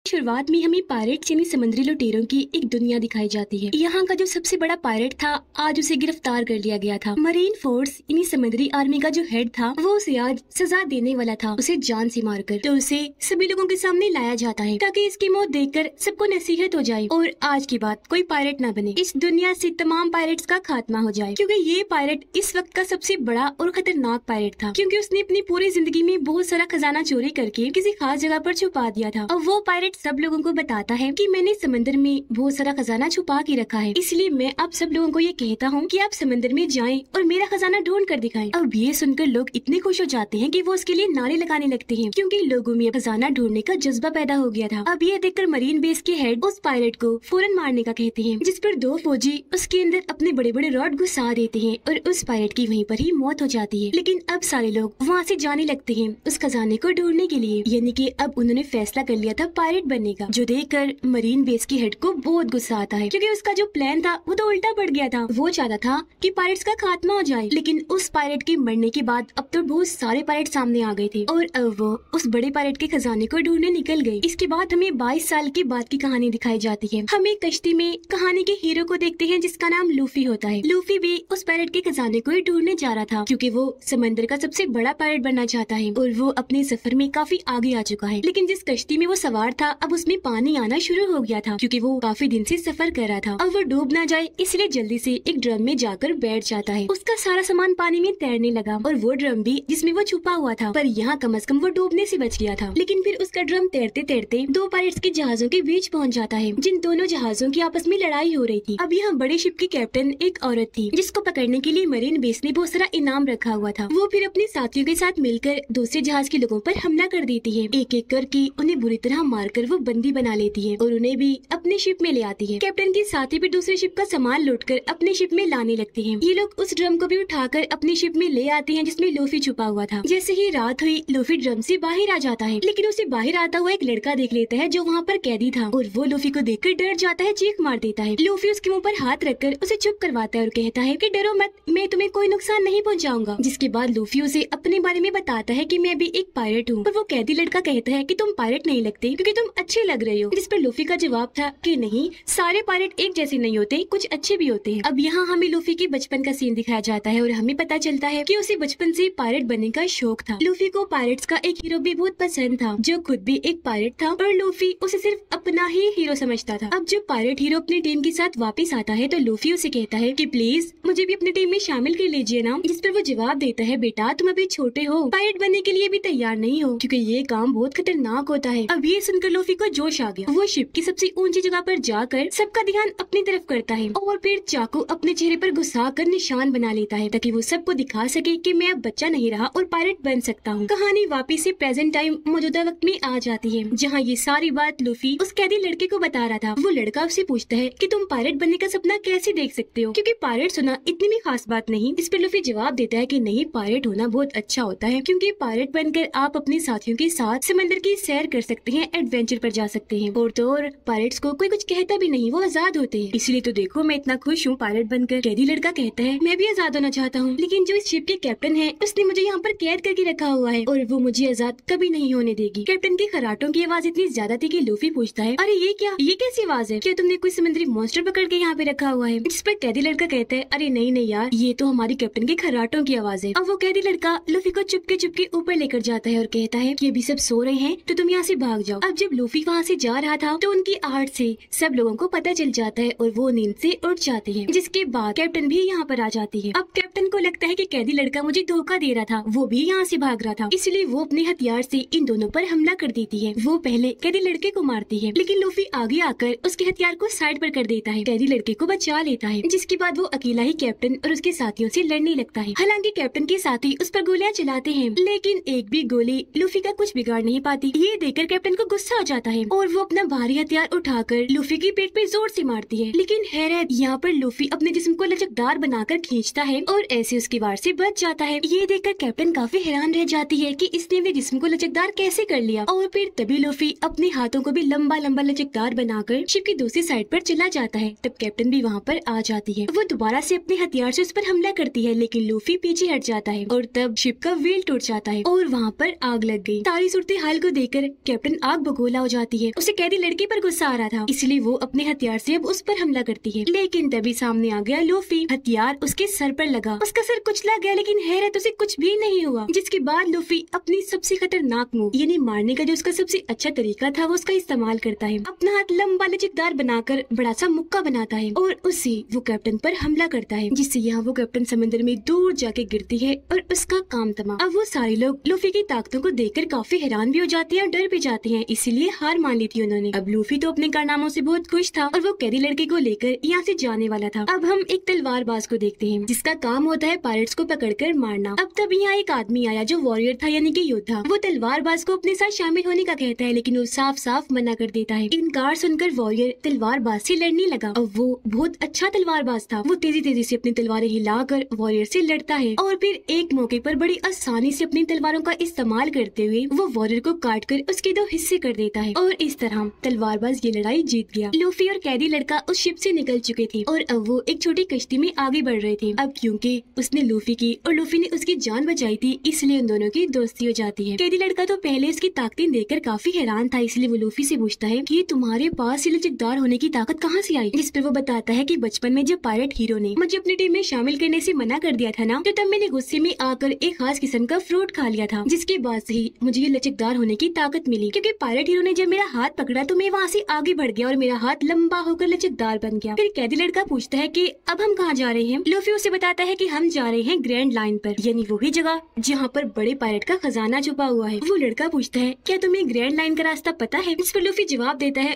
शुरुआत में हमें पायरेट्स यानी समुद्री लुटेरों की एक दुनिया दिखाई जाती है। यहाँ का जो सबसे बड़ा पायरेट था आज उसे गिरफ्तार कर लिया गया था। मरीन फोर्स यानी समुद्री आर्मी का जो हेड था वो उसे आज सजा देने वाला था, उसे जान से मारकर। तो उसे सभी लोगों के सामने लाया जाता है ताकि इसकी मौत देखकर सबको नसीहत हो जाए और आज के बाद कोई पायरेट न बने, इस दुनिया से तमाम पायरेट्स का खात्मा हो जाए। क्योंकि ये पायरेट इस वक्त का सबसे बड़ा और खतरनाक पायरेट था, क्योंकि उसने अपनी पूरी जिंदगी में बहुत सारा खजाना चोरी करके किसी खास जगह पर छुपा दिया था। और वो पायरेट सब लोगों को बताता है कि मैंने समंदर में बहुत सारा खजाना छुपा के रखा है, इसलिए मैं आप सब लोगों को ये कहता हूँ कि आप समंदर में जाएं और मेरा खजाना ढूंढ कर दिखाएं। अब ये सुनकर लोग इतने खुश हो जाते हैं कि वो उसके लिए नारे लगाने लगते हैं, क्योंकि लोगों में खजाना ढूंढने का जज्बा पैदा हो गया था। अब ये देखकर मरीन बेस के हेड उस पायरेट को फौरन मारने का कहते हैं, जिस पर दो फौजी उसके अंदर अपने बड़े बड़े रॉड घुसा देते हैं और उस पायरेट की वहीं पर ही मौत हो जाती है। लेकिन अब सारे लोग वहाँ से जाने लगते हैं उस खजाने को ढूंढने के लिए, यानी कि अब उन्होंने फैसला कर लिया था पायरेट बनने का। जो देखकर मरीन बेस के हेड को बहुत गुस्सा आता है, क्योंकि उसका जो प्लान था वो तो उल्टा पड़ गया था। वो चाहता था कि पायरेट्स का खात्मा हो जाए, लेकिन उस पायरेट के मरने के बाद अब तो बहुत सारे पायरेट सामने आ गए थे और अब वो उस बड़े पायरेट के खजाने को ढूंढने निकल गए। इसके बाद हमें 22 साल के बाद की कहानी दिखाई जाती है। हम एक कश्ती में कहानी के हीरो को देखते हैं जिसका नाम लूफी होता है। लूफी भी उस पायरेट के खजाने को ही ढूंढने जा रहा था, क्योंकि वो समंदर का सबसे बड़ा पायरेट बनना चाहता है और वो अपने सफर में काफी आगे आ चुका है। लेकिन जिस कश्ती में वो सवार था अब उसमें पानी आना शुरू हो गया था, क्योंकि वो काफी दिन से सफर कर रहा था। अब वो डूब ना जाए इसलिए जल्दी से एक ड्रम में जाकर बैठ जाता है। उसका सारा सामान पानी में तैरने लगा और वो ड्रम भी जिसमें वो छुपा हुआ था, पर यहाँ कम से कम वो डूबने से बच गया था। लेकिन फिर उसका ड्रम तैरते तैरते दो पायरेट्स के जहाजों के बीच पहुँच जाता है, जिन दोनों जहाजों की आपस में लड़ाई हो रही थी। अब यहाँ बड़े शिप की कैप्टन एक औरत थी, जिसको पकड़ने के लिए मरीन बेस ने बहुत सारा इनाम रखा हुआ था। वो फिर अपने साथियों के साथ मिलकर दूसरे जहाज के लोगों पर हमला कर देती है। एक एक करके उन्हें बुरी तरह मारकर वो बंदी बना लेती है और उन्हें भी अपने शिप में ले आती है। कैप्टन के साथी भी दूसरे शिप का सामान लूटकर अपने शिप में लाने लगते हैं। ये लोग उस ड्रम को भी उठाकर अपनी शिप में ले आते हैं जिसमें लूफी छुपा हुआ था। जैसे ही रात हुई लूफी ड्रम से बाहर आ जाता है, लेकिन उसे बाहर आता हुआ एक लड़का देख लेता है जो वहाँ पर कैदी था और वो लूफी को देखकर डर जाता है, चीख मार देता है। लूफी उसके मुँह पर हाथ रखकर उसे चुप करवाता है और कहता है कि डरो मत, मैं तुम्हें कोई नुकसान नहीं पहुँचाऊंगा। जिसके बाद लूफी उसे अपने बारे में बताता है कि मैं भी एक पायरेट हूँ। और वो कैदी लड़का कहता है कि तुम पायरेट नहीं लगते क्योंकि तुम अच्छे लग रहे हो। जिस पर लूफी का जवाब था कि नहीं, सारे पायरेट एक जैसे नहीं होते, कुछ अच्छे भी होते हैं। अब यहाँ हमें लूफी के बचपन का सीन दिखाया जाता है और हमें पता चलता है कि उसे बचपन से पायरेट बनने का शौक था। लूफी को पायरेट्स का एक हीरो भी बहुत पसंद था जो खुद भी एक पायरेट था और लूफी उसे सिर्फ अपना ही हीरो समझता था। अब जब पायरेट हीरो अपनी टीम के साथ वापस आता है तो लूफी उसे कहता है कि प्लीज मुझे भी अपनी टीम में शामिल कर लीजिए ना। जिस पर वो जवाब देता है, बेटा तुम अभी छोटे हो, पायरेट बनने के लिए भी तैयार नहीं हो, क्योंकि ये काम बहुत खतरनाक होता है। अब ये सुनकर लूफी को जोश आ गया। वो शिप की सबसे ऊंची जगह पर जाकर सबका ध्यान अपनी तरफ करता है और फिर चाकू अपने चेहरे पर घुसा कर निशान बना लेता है ताकि वो सबको दिखा सके कि मैं अब बच्चा नहीं रहा और पायरेट बन सकता हूँ। कहानी वापिस से प्रेजेंट टाइम मौजूदा वक्त में आ जाती है, जहाँ ये सारी बात लूफी उस कैदी लड़के को बता रहा था। वो लड़का उससे पूछता है कि तुम पायरेट बनने का सपना कैसे देख सकते हो, क्योंकि पायरेट होना इतनी भी खास बात नहीं। इस पर लूफी जवाब देता है कि नहीं, पायरेट होना बहुत अच्छा होता है, क्योंकि पायरेट बनकर आप अपने साथियों के साथ समंदर की सैर कर सकते हैं, एडवेंचर पर जा सकते हैं और तो और पायरेट्स को कोई कुछ कहता भी नहीं, वो आजाद होते हैं। इसलिए तो देखो मैं इतना खुश हूँ पायरेट बनकर। कैदी लड़का कहता है मैं भी आजाद होना चाहता हूँ, लेकिन जो इस शिप के कैप्टन है उसने मुझे यहाँ पर कैद करके रखा हुआ है और वो मुझे आजाद कभी नहीं होने देगी। कैप्टन के खराटों की आवाज इतनी ज्यादा थी कि लूफी पूछता है, अरे ये क्या, ये कैसी आवाज है, क्या तुमने कोई समुद्री मॉन्स्टर पकड़ के यहाँ पे रखा हुआ है? जिस पर कैदी लड़का कहता है, अरे नहीं नहीं यार, ये तो हमारी कैप्टन के खराटों की आवाज है। अब वो कैदी लड़का लूफी को चुपके ऊपर लेकर जाता है और कहता है कि अभी सब सो रहे हैं तो तुम यहाँ से भाग जाओ। अब जब लूफी वहाँ से जा रहा था तो उनकी आहट से सब लोगों को पता चल जाता है और वो नींद से उठ जाते हैं। जिसके बाद कैप्टन भी यहाँ पर आ जाती है। अब कैप्टन को लगता है कि कैदी लड़का मुझे धोखा दे रहा था, वो भी यहाँ से भाग रहा था, इसलिए वो अपने हथियार से इन दोनों पर हमला कर देती है। वो पहले कैदी लड़के को मारती है, लेकिन लूफी आगे आकर उसके हथियार को साइड पर कर देता है, कैदी लड़के को बचा लेता है। जिसके बाद वो अकेला ही कैप्टन और उसके साथियों से लड़ने लगता है। हालांकि कैप्टन के साथी उस पर गोलियां चलाते हैं, लेकिन एक भी गोली लूफी का कुछ बिगाड़ नहीं पाती। ये देखकर कैप्टन को गुस्सा आ जाता है और वो अपना भारी हथियार उठाकर लूफी की पेट पे जोर से मारती है। लेकिन हैरत, यहाँ पर लूफी अपने जिस्म को लचकदार बनाकर खींचता है और ऐसे उसकी वार से बच जाता है। ये देखकर कैप्टन काफी हैरान रह जाती है कि इसने अपने जिस्म को लचकदार कैसे कर लिया। और फिर तभी लूफी अपने हाथों को भी लंबा लंबा लचकदार बनाकर शिप की दूसरी साइड पर चला जाता है। तब कैप्टन भी वहाँ पर आ जाती है। वो दोबारा से अपने हथियार से उस पर हमला करती है, लेकिन लूफी पीछे हट जाता है और तब शिप का व्हील टूट जाता है और वहाँ पर आग लग गई। सारी सूरत हाल को देखकर कैप्टन आग बगोला हमला हो जाती है। उसे कैदी लड़के पर गुस्सा आ रहा था, इसलिए वो अपने हथियार से अब उस पर हमला करती है। लेकिन तभी सामने आ गया लूफी। हथियार उसके सर पर लगा, उसका सर कुचला गया, लेकिन हैरत उसे कुछ भी नहीं हुआ। जिसके बाद लूफी अपनी सबसे खतरनाक मूव यानी मारने का जो उसका सबसे अच्छा तरीका था वो उसका इस्तेमाल करता है। अपना हाथ लंबा लचकदार बनाकर बड़ा सा मुक्का बनाता है और उससे वो कैप्टन पर हमला करता है, जिससे यहाँ वो कैप्टन समंदर में दूर जाके गिरती है और उसका काम तमाम। अब वो सारे लोग लूफी की ताकतों को देखकर काफी हैरान भी हो जाते हैं और डर भी जाते हैं, इसीलिए हार मान ली थी उन्होंने। अब लूफी तो अपने कारनामों से बहुत खुश था और वो कैदी लड़के को लेकर यहाँ से जाने वाला था। अब हम एक तलवारबाज को देखते हैं जिसका काम होता है पायरेट्स को पकड़कर मारना। अब तब यहाँ एक आदमी आया जो वॉरियर था यानी कि योद्धा। वो तलवारबाज को अपने साथ शामिल होने का कहता है, लेकिन वो साफ साफ मना कर देता है। इनकार सुनकर वॉरियर तलवारबाज से लड़ने लगा। अब वो बहुत अच्छा तलवारबाज था। वो तेजी तेजी से अपनी तलवारें हिलाकर वॉरियर से लड़ता है और फिर एक मौके पर बड़ी आसानी से अपनी तलवारों का इस्तेमाल करते हुए वो वॉरियर को काटकर उसके 2 हिस्से कर देता है और इस तरह तलवारबाज ये लड़ाई जीत गया। लूफी और कैदी लड़का उस शिप से निकल चुके थे और अब वो एक छोटी कश्ती में आगे बढ़ रहे थे। अब क्योंकि उसने लूफी की और लूफी ने उसकी जान बचाई थी, इसलिए उन दोनों की दोस्ती हो जाती है। कैदी लड़का तो पहले उसकी ताकतें देखकर काफी हैरान था, इसलिए वो लूफी से पूछता है कि तुम्हारे पास ये लचकदार होने की ताकत कहाँ से आई? जिस पर वो बताता है कि बचपन में जब पायरेट हीरो ने मुझे अपनी टीम में शामिल करने से मना कर दिया था ना, तो तब मैंने गुस्से में आकर एक खास किस्म का फ्रूट खा लिया था, जिसके बाद से ही मुझे ये लचकदार होने की ताकत मिली। क्योंकि पायरेट हीरो ने जब मेरा हाथ पकड़ा तो मैं वहाँ से आगे बढ़ गया और मेरा हाथ लंबा होकर लचकदार बन गया। फिर कैदी लड़का पूछता है कि अब हम कहाँ जा रहे हैं? लूफी उसे बताता है कि हम जा रहे हैं ग्रैंड लाइन पर, यानी वही जगह जहाँ पर बड़े पायरेट का खजाना छुपा हुआ है। वो लड़का पूछता है क्या तुम्हें ग्रैंड लाइन का रास्ता पता है? इस पर लूफी जवाब देता है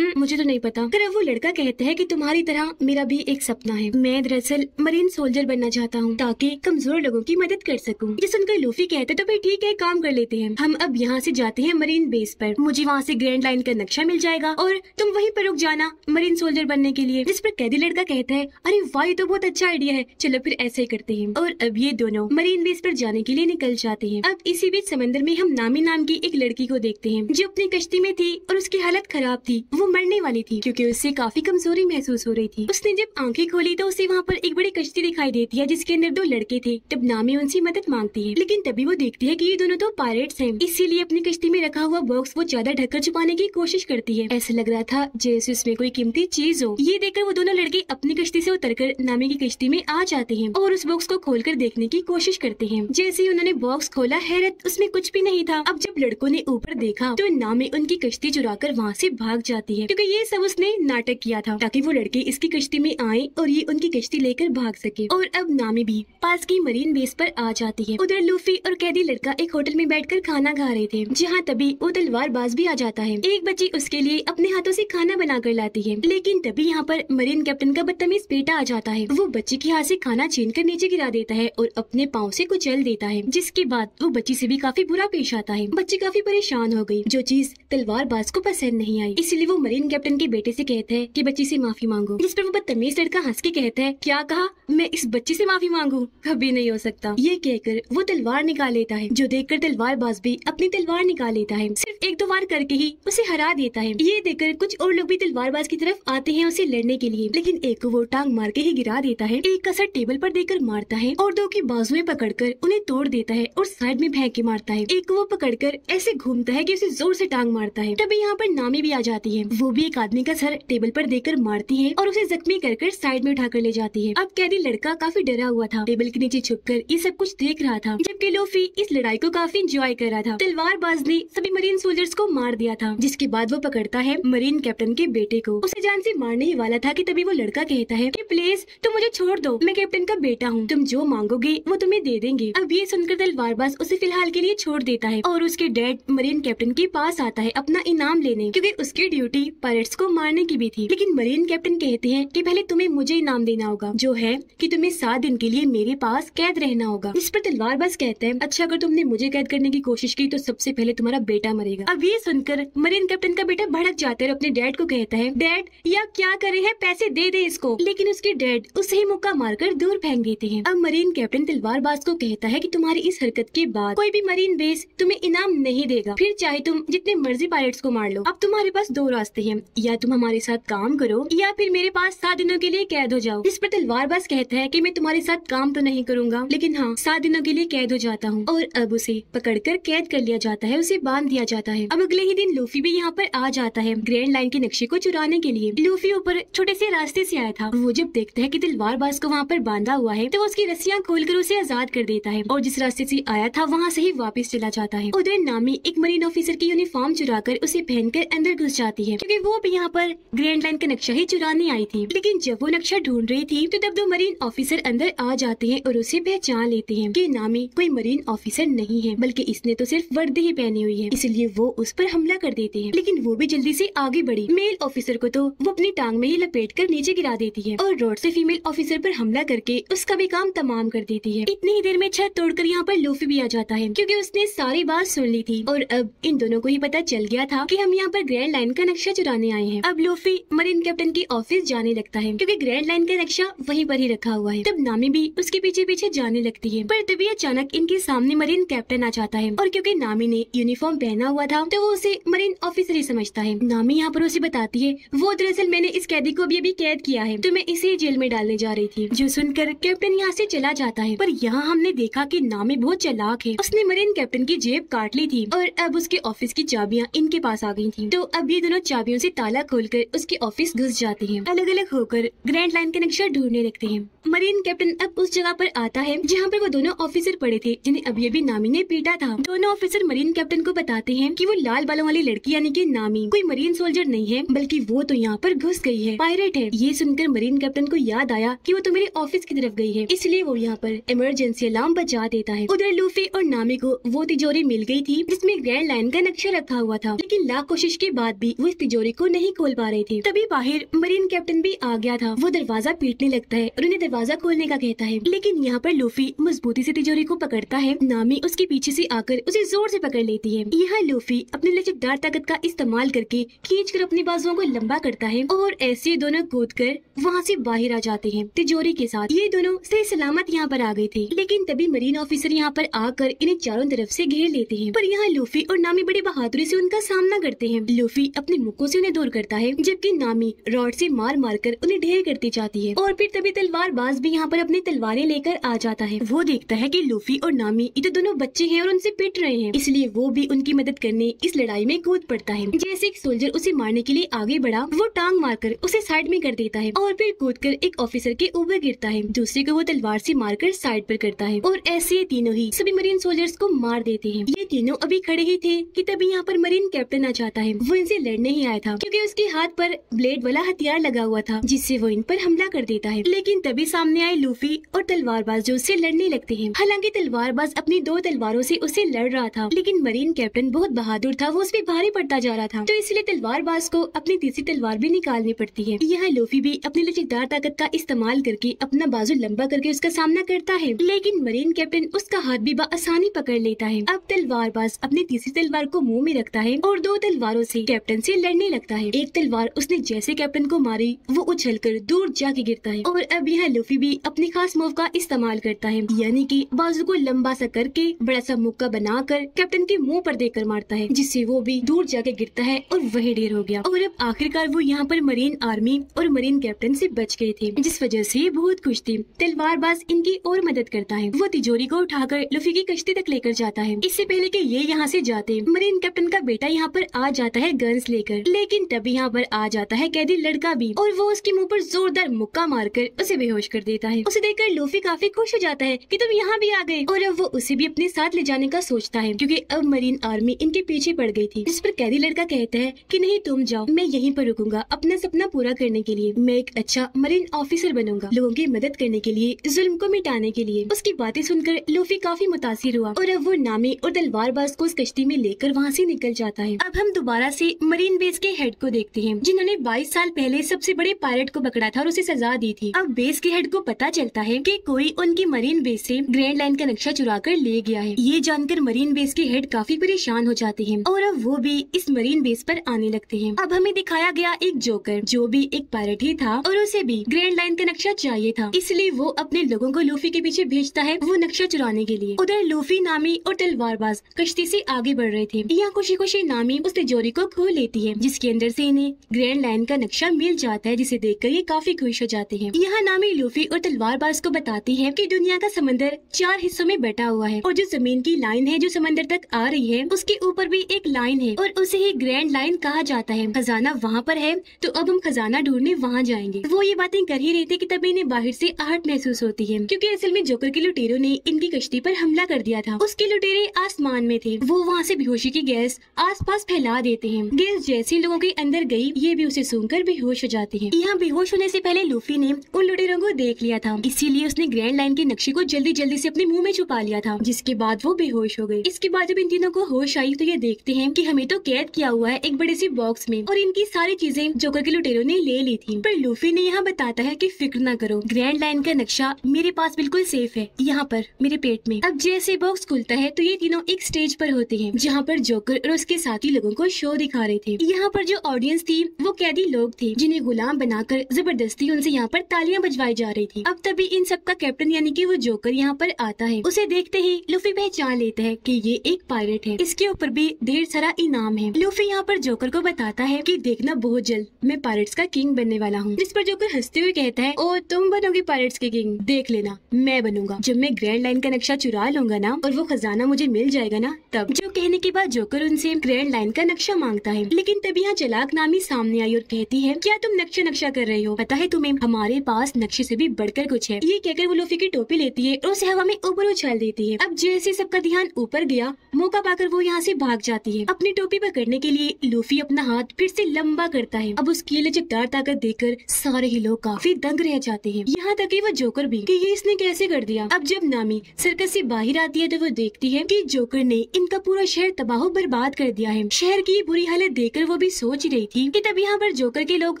मुझे तो नहीं पता। फिर वो लड़का कहता है कि तुम्हारी तरह मेरा भी एक सपना है। मैं दरअसल मरीन सोल्जर बनना चाहता हूँ ताकि कमजोर लोगों की मदद कर सकूँ। ये सुनकर लूफी कहते तो फिर ठीक है, काम कर लेते हैं। हम अब यहाँ से जाते हैं मरीन बेस पर। मुझे वहाँ से ग्रैंड लाइन का नक्शा मिल जाएगा और तुम वहीं पर रुक जाना मरीन सोल्जर बनने के लिए। जिस पर कैदी लड़का कहता है अरे वाह, ये तो बहुत अच्छा आइडिया है, चलो फिर ऐसे ही करते हैं। और अब ये दोनों मरीन बेस पर जाने के लिए निकल जाते हैं। अब इसी बीच समंदर में हम नामी नाम की एक लड़की को देखते हैं जो अपनी कश्ती में थी और उसकी हालत खराब थी। वो मरने वाली थी क्योंकि उससे काफी कमजोरी महसूस हो रही थी। उसने जब आंखें खोली तो उसे वहाँ पर एक बड़ी कश्ती दिखाई देती है जिसके अंदर 2 लड़के थे। तब नामी उनसे मदद मांगती है, लेकिन तभी वो देखती है कि ये दोनों तो पायरेट्स हैं, इसीलिए अपनी कश्ती में रखा हुआ बॉक्स वो ज्यादा ढककर छुपाने की कोशिश करती है। ऐसा लग रहा था जैसे उसमें कोई कीमती चीज हो। ये देखकर वो दोनों लड़के अपनी कश्ती से उतरकर नामी की कश्ती में आ जाते हैं और उस बॉक्स को खोलकर देखने की कोशिश करते हैं। जैसे ही उन्होंने बॉक्स खोला, हैरत, उसमें कुछ भी नहीं था। अब जब लड़कों ने ऊपर देखा तो नामी उनकी कश्ती चुराकर वहाँ से भाग जाती है, क्योंकि ये सब उसने नाटक किया था ताकि वो लड़के इसकी कश्ती में आए और ये उनकी कश्ती लेकर भाग सके। और अब नामी भी पास की मरीन बेस पर आ जाती है। उधर लूफी और कैदी लड़का एक होटल में बैठकर खाना खा रहे थे, जहाँ तभी वो तलवारबाज भी आ जाता है। एक बच्ची उसके लिए अपने हाथों से खाना बनाकर लाती है, लेकिन तभी यहाँ पर मरीन कैप्टन का बदतमीज बेटा आ जाता है। वो बच्ची के हाथ से खाना छीनकर नीचे गिरा देता है और अपने पाँव से कुचल देता है, जिसके बाद वो बच्ची से भी काफी बुरा पेश आता है। बच्ची काफी परेशान हो गई, जो चीज तलवारबाज को पसंद नहीं आई, इसलिए वो मरीन कैप्टन के बेटे से कहता है कि बच्ची से माफी मांगो। जिस पर वो बदतमीज लड़का हंस के कहता है क्या कहा, मैं इस बच्ची से माफी मांगू? कभी नहीं हो सकता। ये कहकर वो तलवार निकाल लेता है, जो देखकर तलवारबाज भी अपनी तलवार निकाल लेता है। सिर्फ 1-2 वार करके ही उसे हरा देता है। ये देखकर कुछ और लोग भी तलवारबाज की तरफ आते हैं उसे लड़ने के लिए, लेकिन एक को वो टांग मार के ही गिरा देता है, एक का सर टेबल पर देकर मारता है और 2 की बाजुएं पकड़कर उन्हें तोड़ देता है और साइड में फेंक के मारता है। एक को वो पकड़कर ऐसे घूमता है कि उसे जोर से टांग मारता है। तभी यहाँ पर नामी भी आ जाती है। वो भी एक आदमी का सर टेबल पर देकर मारती है और उसे जख्मी कर साइड में उठाकर ले जाती है। अब कैदी लड़का काफी डरा हुआ था, टेबल के नीचे छुपकर ये सब कुछ देख रहा था, जबकि लूफी इस लड़ाई को काफी एंजॉय कर रहा था। तलवारबाज ने सभी मरीन सोल्जर्स को मार दिया था, जिसके बाद वो पकड़ता है मरीन कैप्टन के बेटे को। उसे जान से मारने ही वाला था कि तभी वो लड़का कहता है कि प्लीज तुम मुझे छोड़ दो, मैं कैप्टन का बेटा हूँ, तुम जो मांगोगे वो तुम्हें दे देंगे। अब ये सुनकर तलवारबाज उसे फिलहाल के लिए छोड़ देता है और उसके डैड मरीन कैप्टन के पास आता है अपना इनाम लेने, क्योंकि उसकी ड्यूटी पायरेट्स को मारने की भी थी। लेकिन मरीन कैप्टन कहते हैं कि पहले तुम्हें मुझे इनाम देना होगा, जो है कि तुम्हें 7 दिन के लिए मेरे पास कैद रहना होगा। इस पर तलवारबाज कहते हैं अच्छा, अगर तुमने मुझे कैद करने की कोशिश की तो सबसे पहले तुम्हारा बेटा मरेगा। अब ये सुनकर मरीन कैप्टन का बेटा भड़क जाता है और अपने डैड को कहता है डैड या क्या करे है, पैसे दे दे इसको। लेकिन उसके डैड उसे ही मुक्का मारकर दूर फेंक देते हैं। अब मरीन कैप्टन तलवारबाज को कहता है कि तुम्हारी इस हरकत के बाद कोई भी मरीन बेस तुम्हें इनाम नहीं देगा, फिर चाहे तुम जितने मर्जी पायरेट्स को मार लो। अब तुम्हारे पास 2 रास्ते हैं, या तुम हमारे साथ काम करो या फिर मेरे पास 7 दिनों के लिए कैद हो जाओ। इस पर तलवारबाज कहता है कि मैं तुम्हारे साथ काम तो नहीं करूंगा, लेकिन हाँ 7 दिनों के लिए कैद हो जाता हूँ। और अब उसे पकड़कर कैद कर लिया जाता है, उसे बांध दिया जाता है। अब अगले ही दिन लूफी भी यहाँ पर आ जाता है ग्रैंड लाइन के नक्शे को चुराने के लिए। लूफी ऊपर छोटे से रास्ते से आया था। वो जब देखता है कि तलवारबाज को वहाँ पर बांधा हुआ है तो वो उसकी रस्सियाँ खोलकर उसे आजाद कर देता है और जिस रास्ते से आया था वहाँ से ही वापस चला जाता है। उधर नामी एक मरीन ऑफिसर की यूनिफॉर्म चुराकर उसे पहनकर अंदर घुस जाती है क्योंकि वो भी यहाँ पर ग्रैंड लाइन का नक्शा ही चुराने आई थी। लेकिन जब वो नक्शा ढूंढ रही थी तो तब दो मरीन ऑफिसर अंदर आ जाते हैं और उसे पहचान लेते हैं कि नामी कोई मरीन ऑफिसर नहीं है बल्कि इसने तो सिर्फ वर्दी ही पहनी हुई है, इसलिए वो उस पर हमला कर देते हैं। लेकिन वो भी जल्दी से आगे बढ़ी। मेल ऑफिसर को तो वो अपनी टांग में ही लपेट कर नीचे गिरा देती है और रोड से फीमेल ऑफिसर पर हमला करके उसका भी काम तमाम कर देती है। इतनी ही देर में छत तोड़कर यहाँ पर लूफी भी आ जाता है क्योंकि उसने सारी बात सुन ली थी और अब इन दोनों को ही पता चल गया था कि हम यहाँ पर ग्रैंड लाइन का नक्शा चुराने आए हैं। अब लूफी मरीन कैप्टन की ऑफिस जाने लगता है क्योंकि ग्रैंड लाइन का नक्शा वहीं पर ही रखा हुआ है। तब नामी भी उसके पीछे पीछे जाने लगती है पर तभी अचानक इनके सामने मरीन कैप्टन आ जाता है और क्योंकि नामी ने यूनिफॉर्म पहना हुआ था तो वो उसे मरीन ऑफिसर ही समझता है। नामी यहाँ पर उसे बताती है वो दरअसल मैंने इस कैदी को अभी कैद किया है तो मैं इसे जेल में डालने जा रही थी। जो सुनकर कैप्टन यहाँ से चला जाता है पर यहाँ हमने देखा कि नामी बहुत चालाक है। उसने मरीन कैप्टन की जेब काट ली थी और अब उसके ऑफिस की चाबियाँ इनके पास आ गई थी। तो अब ये दोनों चाबियों से ताला खोलकर उसके ऑफिस घुस जाते हैं। अलग अलग होकर ग्रैंड लाइन का नक्शा ढूंढने लगते हैं। मरीन कैप्टन अब उस जगह पर आता है जहाँ पर वो दोनों ऑफिसर पड़े थे जिन्हें अभी अभी नामी ने पीटा था। दोनों ऑफिसर मरीन कैप्टन को बताते हैं कि वो लाल बालों वाली लड़की यानी कि नामी कोई मरीन सोल्जर नहीं है बल्कि वो तो यहाँ पर घुस गई है, पायरेट है। ये सुनकर मरीन कैप्टन को याद आया कि वो तो मेरे ऑफिस की तरफ गई है, इसलिए वो यहाँ पर इमरजेंसी अलार्म बजा देता है। उधर लूफी और नामी को वो तिजोरी मिल गई थी जिसमें ग्रैंड लाइन का नक्शा रखा हुआ था, लेकिन लाख कोशिश के बाद भी वो इस तिजोरी को नहीं खोल पा रहे थे। तभी बाहर मरीन कैप्टन भी आ गया था। वो दरवाजा पीटने लगता है और उन्हें दरवाजा खोलने का कहता है, लेकिन यहाँ पर लूफी मजबूती से तिजोरी को पकड़ता है। नामी उसके पीछे से आकर उसे जोर से पकड़ लेती है। यहाँ लूफी अपनी लचकदार ताकत का इस्तेमाल करके खींचकर अपनी बाजुओं को लंबा करता है और ऐसे दोनों कूदकर वहाँ से बाहर आ जाते हैं तिजोरी के साथ। ये दोनों सही सलामत यहाँ पर आ गए थे, लेकिन तभी मरीन ऑफिसर यहाँ पर आकर इन्हें चारों तरफ से घेर लेते हैं। पर यहाँ लूफी और नामी बड़ी बहादुरी से उनका सामना करते हैं। लूफी अपने मुक्कों से उन्हें दूर करता है जबकि नामी रॉड से मार मार कर उन्हें ढेर करती जाती है। और फिर तभी तलवारबाज भी यहाँ पर अपनी तलवारें लेकर आ जाता है। वो देखता है कि लूफी और नामी ये तो दोनों बच्चे हैं और उनसे पिट रहे हैं, इसलिए वो भी उनकी मदद करने इस लड़ाई में कूद पड़ता है। जैसे एक सोल्जर उसे मारने के लिए आगे बढ़ा, वो टांग मारकर उसे साइड में कर देता है और फिर कूदकर एक ऑफिसर के ऊपर गिरता है। दूसरे को वो तलवार से मारकर साइड पर करता है और ऐसे ये तीनों ही सभी मरीन सोल्जर्स को मार देते हैं। ये तीनों अभी खड़े ही थे कि तभी यहाँ पर मरीन कैप्टन आ जाता है। वो इनसे लड़ने ही आया था क्योंकि उसके हाथ पर ब्लेड वाला हथियार लगा हुआ था जिससे वो इन पर हमला कर देता है। लेकिन तभी सामने आए लूफी और तलवारबाज जो उससे लड़ने लगते हैं। हालांकि तलवारबाज अपनी दो तलवारों से उससे लड़ रहा था, लेकिन मरीन कैप्टन बहुत बहादुर था, वो उस पे भारी पड़ता जा रहा था, तो इसलिए तलवारबाज को अपनी तीसरी तलवार भी निकालनी पड़ती है। यहाँ लूफी भी अपनी लचकदार ताकत का इस्तेमाल करके अपना बाजू लंबा करके उसका सामना करता है, लेकिन मरीन कैप्टन उसका हाथ भी आसानी पकड़ लेता है। अब तलवारबाज अपनी तीसरी तलवार को मुंह में रखता है और दो तलवारों से कैप्टन से लड़ने लगता है। एक तलवार उसने जैसे कैप्टन को मारी वो उछलकर दूर जाके गिरता है और अब यहाँ लूफी भी अपनी खास मूव का इस्तेमाल करता है, यानी कि बाजू को लंबा सा करके बड़ा सा मुक्का बनाकर कैप्टन के मुंह पर देकर मारता है, जिससे वो भी दूर जाके गिरता है और वही ढेर हो गया। और अब आखिरकार वो यहाँ पर मरीन आर्मी और मरीन कैप्टन से बच गए थे, जिस वजह से बहुत खुश थे। तलवारबाज इनकी और मदद करता है। वो तिजोरी को उठाकर लूफी की कश्ती तक लेकर जाता है। इससे पहले कि ये यहाँ से जाते, मरीन कैप्टन का बेटा यहाँ पर आ जाता है गन्स लेकर, लेकिन तभी यहाँ पर आ जाता है कैदी लड़का भी और वो उसके मुंह पर जोरदार मुक्का मारकर उसे बेहोश कर देता है। उसे देखकर लूफी काफी खुश हो जाता है कि तुम यहाँ भी आ गए, और अब वो उसे भी अपने साथ ले जाने का सोचता है क्योंकि अब मरीन आर्मी इनके पीछे पड़ गई थी। जिस पर कैदी लड़का कहता है कि नहीं तुम जाओ, मैं यहीं पर रुकूंगा अपना सपना पूरा करने के लिए। मैं एक अच्छा मरीन ऑफिसर बनूंगा, लोगों की मदद करने के लिए, जुल्म को मिटाने के लिए। उसकी बातें सुनकर लूफी काफी मुतासिर हुआ और अब वो नामी और तलवारबाज को उस कश्ती में लेकर वहाँ से निकल जाता है। अब हम दोबारा से मरीन बेस के हेड को देखते हैं, जिन्होंने 22 साल पहले सबसे बड़े पायलट को पकड़ा था और उसे सजा दी थी। अब बेस के हेड को पता चलता है कि कोई उनकी मरीन बेस से ग्रैंड लाइन का नक्शा चुरा कर ले गया है। ये जानकर मरीन बेस के हेड काफी परेशान हो जाते हैं और अब वो भी इस मरीन बेस पर आने लगते हैं। अब हमें दिखाया गया एक जोकर जो भी एक पायलट ही था और उसे भी ग्रैंड लाइन का नक्शा चाहिए था, इसलिए वो अपने लोगों को लूफी के पीछे भेजता है वो नक्शा चुराने के लिए। उधर लूफी, नामी और तलवारबाज कश्ती से आगे बढ़ रहे थे। यहाँ खुशी खुशी नामी उस तिजोरी को खोल लेती है जिसके अंदर से इन्हें ग्रैंड लाइन का नक्शा मिल जाता है, जिसे देखकर ये काफी खुश हो जाते हैं। यहाँ नामी लूफी और तलवारबाज को बताती है कि दुनिया का समंदर 4 हिस्सों में बटा हुआ है और जो जमीन की लाइन है जो समंदर तक आ रही है उसके ऊपर भी एक लाइन है और उसे ही ग्रैंड लाइन कहा जाता है। खजाना वहाँ पर है तो अब हम खजाना ढूंढने वहाँ जाएंगे। वो ये बातें कर ही रहे थे कि तभी इन्हें बाहर से आहट महसूस होती है, क्योंकि असल में जोकर के लुटेरों ने इनकी कश्ती पर हमला कर दिया था। उसके लुटेरे आसमान में थे। वो वहाँ से बेहोशी की गैस आसपास फैला देते हैं। गैस जैसे लोगों के अंदर गई, ये भी उसे सूंघकर बेहोश हो जाते हैं। यहाँ बेहोश होने से पहले लूफी ने उन लुटेरों को देख लिया था, इसीलिए उसने ग्रैंड लाइन के नक्शे को जल्दी जल्दी से अपने मुंह में छुपा लिया था, जिसके बाद वो बेहोश हो गई। इसके बाद जब इन तीनों को होश आई तो ये देखते हैं कि हमें तो कैद किया हुआ है एक बड़े से बॉक्स में और इनकी सारी चीजें जोकर के लुटेरों ने ले ली थी। पर लूफी ने यहाँ बताता है कि फिक्र न करो, ग्रैंड लाइन का नक्शा मेरे पास बिल्कुल सेफ है, यहाँ पर मेरे पेट में। अब जैसे बॉक्स खुलता है तो ये तीनों एक स्टेज पर होते हैं जहाँ पर जोकर और उसके साथी लोगों को शो दिखा रहे थे। यहाँ पर जो ऑडियंस थी वो कैदी लोग थे जिन्हें गुलाम बनाकर जबरदस्ती उनसे यहाँ पर तालियां बजवाई जा रही थी। अब तभी इन सबका कैप्टन यानी कि वो जोकर यहाँ पर आता है। उसे देखते ही लूफी पहचान लेता है कि ये एक पायरेट है, इसके ऊपर भी ढेर सारा इनाम है। लूफी यहाँ पर जोकर को बताता है कि देखना बहुत जल्द मैं पायरेट्स का किंग बनने वाला हूँ। जिस पर जोकर हंसते हुए कहता है, ओ तुम बनोगे पायरेट्स के किंग, देख लेना मैं बनूंगा जब मैं ग्रैंड लाइन का नक्शा चुरा लूंगा ना और वो खजाना मुझे मिल जाएगा ना तब। जो कहने के बाद जोकर उनसे ग्रैंड लाइन का नक्शा मांगता है, लेकिन तभी यहाँ चालाक नामी सामने आई और कहती है, क्या तुम नक्शा कर रहे हो? पता है तुम्हें हमारे पास नक्शे से भी बढ़कर कुछ है। ये कहकर वो लूफी की टोपी लेती है और उसे हवा में ऊपर उछाल देती है। अब जैसे सबका ध्यान ऊपर गया, मौका पाकर वो यहाँ से भाग जाती है। अपनी टोपी पकड़ने के लिए लूफी अपना हाथ फिर से लंबा करता है। अब उसकी लचकदार ताकत देखकर सारे ही लोग काफी दंग रह जाते हैं, यहाँ तक कि वो जोकर भी कि ये इसने कैसे कर दिया। अब जब नामी सर्कस से बाहर आती है तो वो देखती है कि जोकर ने इनका पूरा शहर तबाह बर्बाद कर दिया है। शहर की बुरी हालत देखकर वो भी सोच रही थी कि तब यहाँ पर जोकर के लोग